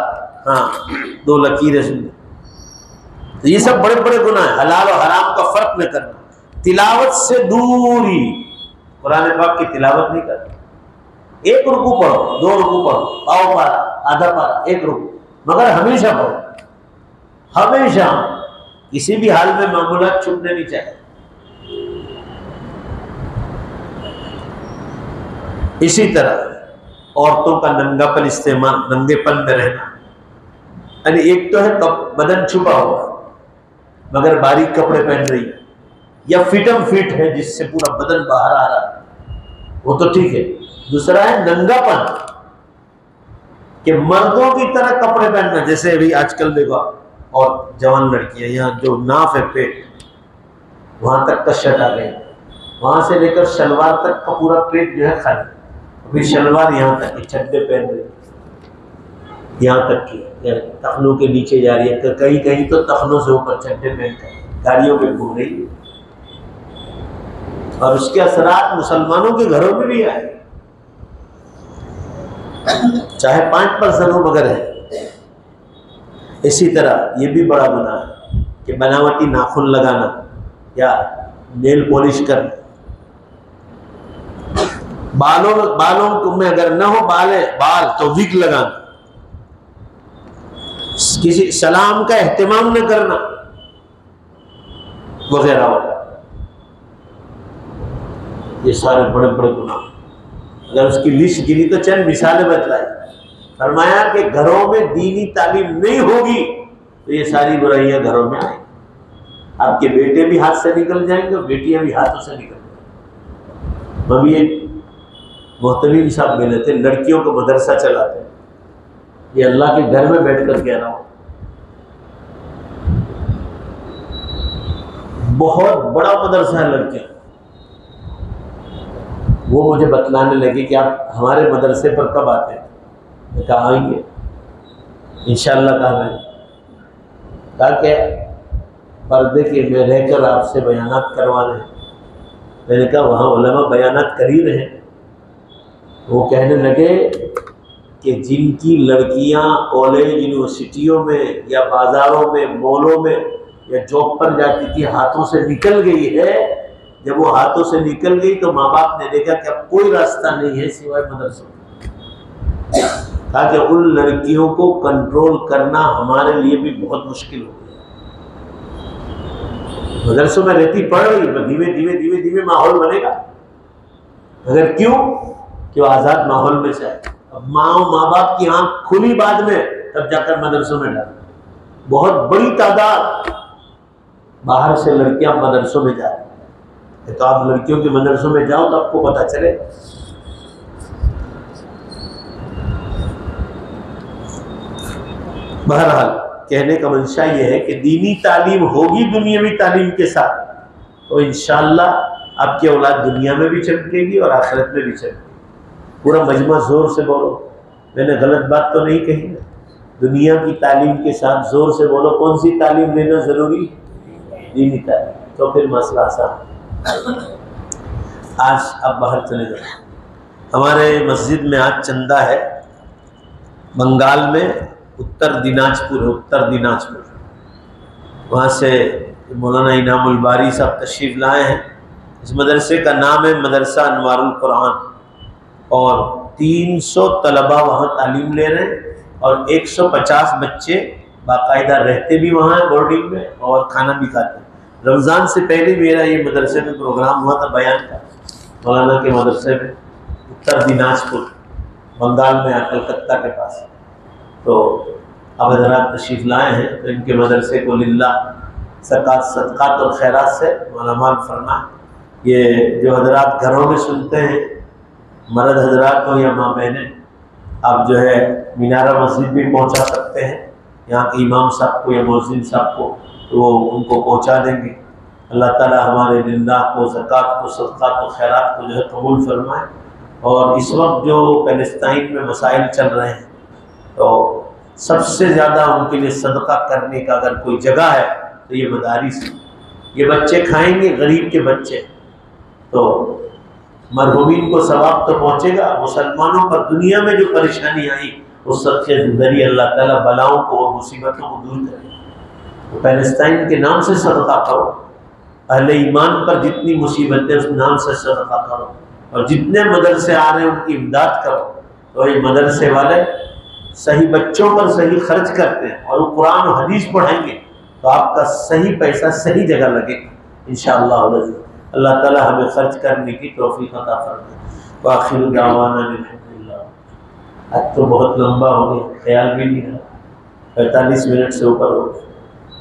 हाँ, 2 लकीरें सुन। तो ये सब बड़े बड़े गुनाह है। हलाल और हराम का फर्क न करना, तिलावत से दूरी, कुरान पाक की तिलावत नहीं करना। 1 रुकू पढ़ो, 2 रुकू पढ़ो, पाव पारा, आधा पारा, 1 रुकू, मगर हमेशा पढ़ो, हमेशा, किसी भी हाल में मामूलात छूटने नहीं चाहिए। इसी तरह औरतों का नंगापन इस्तेमाल, नंगेपन में रहना, यानी एक तो है बदन छुपा हुआ मगर बारीक कपड़े पहन रही है, या फिटम फिट है जिससे पूरा बदन बाहर आ रहा है, वो तो ठीक है। दूसरा है नंगापन, कि मर्दों की तरह कपड़े पहनना। जैसे अभी आजकल देखो, और जवान लड़कियां, यहाँ जो नाफ है पेट, वहां तक का शर्ट आ गई, वहां से लेकर शलवार तक का पूरा पेट जो है खाली, फिर शलवार यहाँ तक की, चड्डे पहन रही, यहाँ तक की टखनों के नीचे जा रही है, कहीं कहीं तो टखनों से ऊपर चड्डे पहनकर गाड़ियों में घूम रही है। और उसके असरात मुसलमानों के घरों में भी आए, चाहे 5% हो मगर है। इसी तरह ये भी बड़ा गुनाह है कि बनावटी नाखून लगाना या नेल पॉलिश करना। बालों में अगर ना हो बाल तो विग लगाना, किसी सलाम का एहतमाम न करना वगैरह वगैरह, ये सारे बड़े बड़े गुनाह। अगर उसकी लिस्ट गिरी तो चंद मिसालें बतलाई। फरमाया कि घरों में दीनी तालीम नहीं होगी तो ये सारी बुराइयां घरों में आएंगी। आपके बेटे भी हाथ से निकल जाएंगे और बेटियां भी हाथों से निकल जाएंगी। हम ये मोहतमीम साहब मिले थे, लड़कियों को मदरसा चलाते हैं, ये अल्लाह के घर में बैठकर कह रहा हूं, बहुत बड़ा मदरसा है लड़कियां। वो मुझे बतलाने लगे कि आप हमारे मदरसे पर कब आते हैं। मैं कहा आएंगे इंशाअल्लाह। कहा क्या पर्दे के में रहकर आपसे बयानात करवाने। मैंने कहा वहाँ उलमा बयानात कर ही रहे। वो कहने लगे कि जिनकी लड़कियां कॉलेज यूनिवर्सिटियों में या बाज़ारों में, मॉलों में या जॉब पर जाती थी, हाथों से निकल गई है। जब वो हाथों से निकल गई तो माँ बाप ने देखा कि अब कोई रास्ता नहीं है सिवाय मदरसों। कहा कि उन लड़कियों को कंट्रोल करना हमारे लिए भी बहुत मुश्किल हो गया। मदरसों में रहती पढ़ रही, धीमे धीमे धीमे धीमे माहौल बनेगा। अगर क्यों कि वो आजाद माहौल में से आए। अब माँ बाप की आंख खुली बाद में, तब जाकर मदरसों में डाल। बहुत बड़ी तादाद बाहर से लड़कियां मदरसों में जा रही है, तो आप लड़कियों के मदरसों में जाओ तो आपको पता चले। बहरहाल कहने का मंशा ये है कि दीनी तालीम होगी दुनियावी तालीम के साथ, तो इंशाअल्लाह आपकी औलाद दुनिया में भी चमकेगी और आखिरत में भी चमकेगी। पूरा मजमा जोर से बोलो, मैंने गलत बात तो नहीं कही ना। दुनिया की तालीम के साथ जोर से बोलो, कौन सी तालीम लेना जरूरी? दीनी तालीम। तो फिर मसला आसान। आज आप बाहर चले जाओ। हमारे मस्जिद में आज चंदा है, बंगाल में उत्तर दिनाजपुर, वहाँ से मौलाना इनामुल बारी साहब तशरीफ़ लाए हैं। इस मदरसे का नाम है मदरसा अनवारुल कुरान और 300 तलबा वहाँ तालीम ले रहे हैं और 150 बच्चे बाकायदा रहते भी वहाँ हैं बोर्डिंग में और खाना भी खाते हैं। रमज़ान से पहले मेरा ये मदरसे में प्रोग्राम हुआ था बयान का, मौलाना के मदरसे में उत्तर दिनाजपुर बंगाल में कलकत्ता के पास। तो अब हज़रात तशरीफ़ लाए हैं, तो इनके मदरसे को लिल्लाह सदक़ात और खैरात से मालामाल फरमाए। ये जो हज़रात घरों में सुनते हैं, मर्द हज़रात हो या माँ बहनें, आप जो है मीनारा मस्जिद भी पहुँचा सकते हैं यहाँ के इमाम साहब को या मौज़िन साहब को, तो वो उनको पहुँचा देंगे। अल्लाह ताला हमारे लिल्लाह को, ज़कात को, सदक़ात और खैरात को जो है कबूल फरमाए। और इस वक्त जो पैलेस्ताइन में मसाइल चल रहे हैं, तो सबसे ज़्यादा उनके लिए सदका करने का अगर कोई जगह है तो ये मदारिस। ये बच्चे खाएंगे, गरीब के बच्चे, तो मरहूमीन को सवाब तो पहुँचेगा। मुसलमानों पर दुनिया में जो परेशानी आई उस सबके जरिए अल्लाह ताला बलाओं को और मुसीबतों को दूर करेगा। तो पैलेस्ताइन के नाम से सदका करो, अहले ईमान पर जितनी मुसीबतें उस नाम से सदका करो, और जितने मदरसे आ रहे हैं उनकी इमदाद करो। तो ये मदरसे वाले सही बच्चों पर सही खर्च करते हैं और वो कुरान और हदीस पढ़ाएंगे, तो आपका सही पैसा सही जगह लगेगा इंशाअल्लाह। अल्लाह ताला हमें खर्च करने की तौफीक अता फरमाए। वाखिर दावाना अल्हम्दुलिल्लाह। आज तो बहुत लंबा हो गया, ख्याल भी नहीं रहा, 45 मिनट से ऊपर हो गया।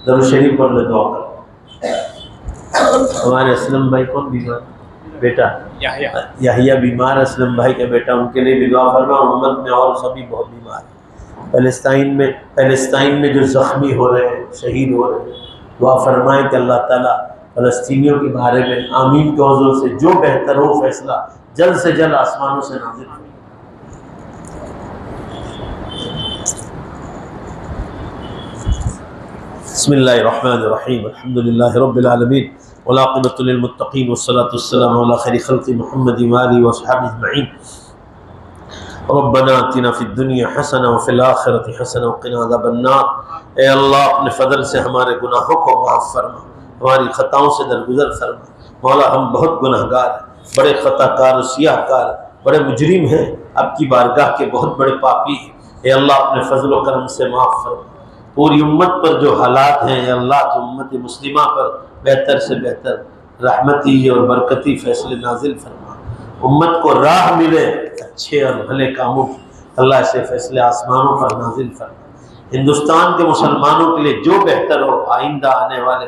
दरूद शरीफ पढ़ ले, दुआ कर। हमारे असलम भाई कौन बीमार? बेटा याहिया बीमार, असलम भाई का बेटा, उनके लिए भी दुआ फरमा। उम्मत में और सभी बहुत बीमार हैं। पैलेस्ताइन में जो ज़ख्मी हो रहे हैं, शहीद हो रहे हैं, दुआ फरमाएं कि अल्लाह ताला फ़लस्तीनियों के बारे में आमीन के हुज़ूर से जो बेहतर हो फैसला जल्द से जल्द आसमानों से नाज़िल हो। बिस्मिल्लाहिर्रहमानिर्रहीम, अल्हम्दुलिल्लाहि रब्बिल आलमीन, वल आक़िबतु लिल मुत्तक़ीन, वस्सलातु वस्सलामु अला खैरि ख़ल्क़ि मुहम्मदिन व आलिहि व अस्हाबिहि अजमईन। रब्बना आतिना फिद दुनिया हसना व फिल आखिरति हसना व क़िना अज़ाबन्नार। ए अल्लाह, अपने फ़ज़ल से हमारे गुनाहों को माफ़ फरमा, हमारी ख़ताओं से दरगुज़र फरमा। मौला, हम बहुत गुनहगार हैं, बड़े ख़ताकार और सियाहकार, बड़े मुजरिम हैं, आपकी बारगाह के बहुत बड़े पापी हैं। ए अल्लाह, अपने फ़ज़ल व करम से माफ़ फरमा। पूरी उम्मत पर जो हालात हैं, ए अल्लाह, तो उम्मत मुस्लिमा पर बेहतर से बेहतर रहमती और बरकती फ़ैसले नाजिल फरमा। उम्मत को राह मिले अच्छे और भले कामों की, अल्लाह से फ़ैसले आसमानों पर नाजिल फरमा। हिंदुस्तान के मुसलमानों के लिए जो बेहतर हो आइंदा आने वाले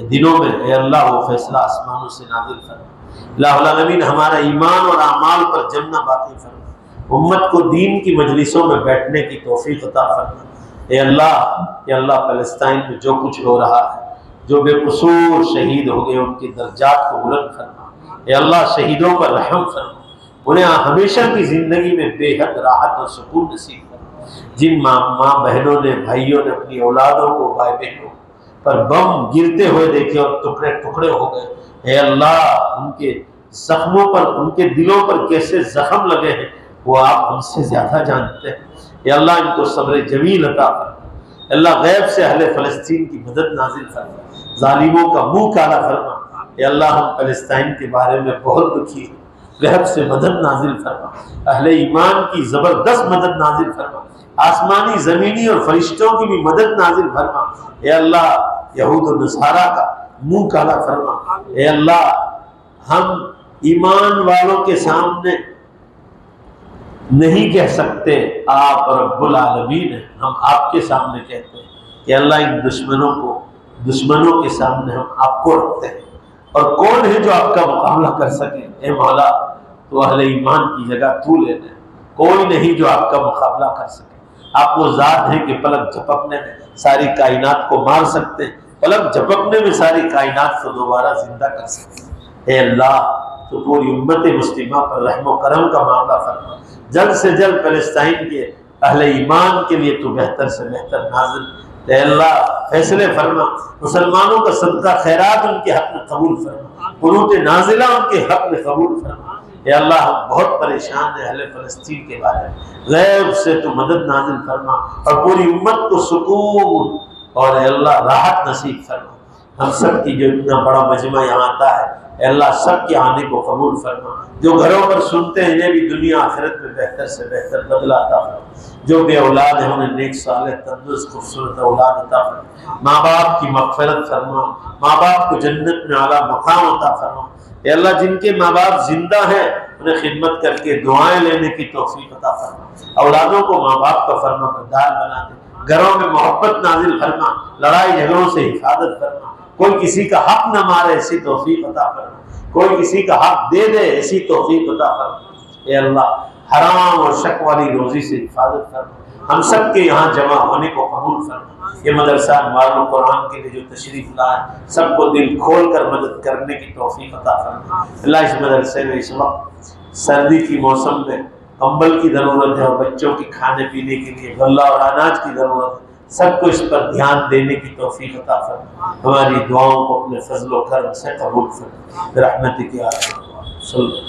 दिनों में, ए अल्लाह, वो फ़ैसला आसमानों से नाजिल फरमा। इलाहुल आलमीन, हमारा ईमान और आमाल पर जमना बाकी फरमा। उम्मत को दीन की मजलिसों में बैठने की तौफीक अता फरमा। ए अल्लाह, फ़लस्तीन में जो कुछ हो रहा है, जो बेकसूर शहीद हो गए, उनके दर्जात को बुलंद फरमा। ए अल्लाह, शहीदों पर रहम फरमा, उन्हें हमेशा की ज़िंदगी में बेहद राहत और सुकून नसीब फरमा। जिन माँ बहनों ने, भाइयों ने अपनी औलादों को, भाई बहनों पर बम गिरते हुए देखे और टुकड़े टुकड़े हो गए, ए अल्लाह, उनके जख्मों पर, उनके दिलों पर कैसे जख्म लगे हैं वो आप हमसे ज़्यादा जानते हैं। या अल्लाह, इनको सब्र जमील अता फरमा। अल्लाह, गैब से अहले फ़लस्तीन की मदद नाजिल फरमा, जालिमों का मुंह काला फरमा। या अल्लाह, हम फ़लस्तीन के बारे में बहुत दुखी हैं, रहम से मदद नाजिल फरमा, अहले ईमान की जबरदस्त मदद नाजिल फरमा, आसमानी ज़मीनी और फरिश्तों की भी मदद नाजिल फरमा। ए अल्लाह, यहूद और नसारा का मुंह काला फरमा। ए अल्लाह, हम ईमान वालों के सामने नहीं कह सकते आप रब्बुल आलमीन हैं, हम आपके सामने कहते हैं कि अल्लाह, इन दुश्मनों के सामने हम आपको रखते हैं, और कौन है जो आपका मुकाबला कर सके। ए मौला, तो अहले ईमान की जगह तू ले ले, कोई नहीं जो आपका मुकाबला कर सके। आप वो ज़ात हैं कि पलक झपकने में सारी कायनात को मार सकते हैं, पलक झपकने में सारी कायनात को दोबारा जिंदा कर सकते हैं। ए अल्लाह, तो पूरी उम्मत मुस्लिमा पर रहमो करम का मामला फरमा। जल्द से जल्द फलस्तीन के अहले ईमान के लिए तो बेहतर से बेहतर नाज़िल। ए अल्लाह, फैसले फरमा, मुसलमानों का सदका खैरात उनके हक में कबूल फरमा, कुनूत नाजिला उनके हक में कबूल फरमा। ए अल्लाह, हम बहुत परेशान हैं अहले फलस्तीन के बारे में, गैब से तो मदद नाजिल फरमा और पूरी उम्मत को सुकून और अल्लाह राहत नसीब फरमा। हम सब की जो इतना बड़ा मजमा यहाँ आता है, अल्लाह सब के आने को कबूल फरमा। जो घरों पर सुनते हैं इन्हें भी दुनिया आखिरत में बेहतर से बेहतर बदला अता फरमा। जो बे औलाद है उन्हें नेक साले तंदुरुस्त खूबसूरत औलाद अता फरमा। माँ बाप की मग़फ़िरत फरमा, माँ बाप को जन्नत में आला मकाम अता फरमा। अल्लाह, जिनके माँ बाप जिंदा हैं उन्हें खिदमत करके दुआएं लेने की तौफीक अता फरमा। औलादों को माँ बाप का फरमा बरदार बना दे, घरों में मोहब्बत नाजिल फरमा, लड़ाई झगड़ों से हिफाजत फरमा, कोई किसी का हक न मारे ऐसी तौफीक अता फरमा, कोई किसी का हक दे दे ऐसी तौफीक अता फरमा। ए अल्लाह, हराम और शक वाली रोजी से हिफाजत फरमा। हम सब के यहाँ जमा होने को कबूल फरमा। ये मदरसा अनवारुल कुरान के लिए जो तशरीफ लाए, सबको दिल खोल कर मदद करने की तौफीक अता फरमा। अल्लाह, इस मदरसे में इस वक्त सर्दी की मौसम में कंबल की ज़रूरत है और बच्चों की खाने पीने के लिए गल्ला और अनाज की ज़रूरत है, सबको इस पर ध्यान देने की तौफीक अता फरमा। हमारी दुआओं को अपने फजल व करम से कबूल फरमा। रहमतिक या अरहम।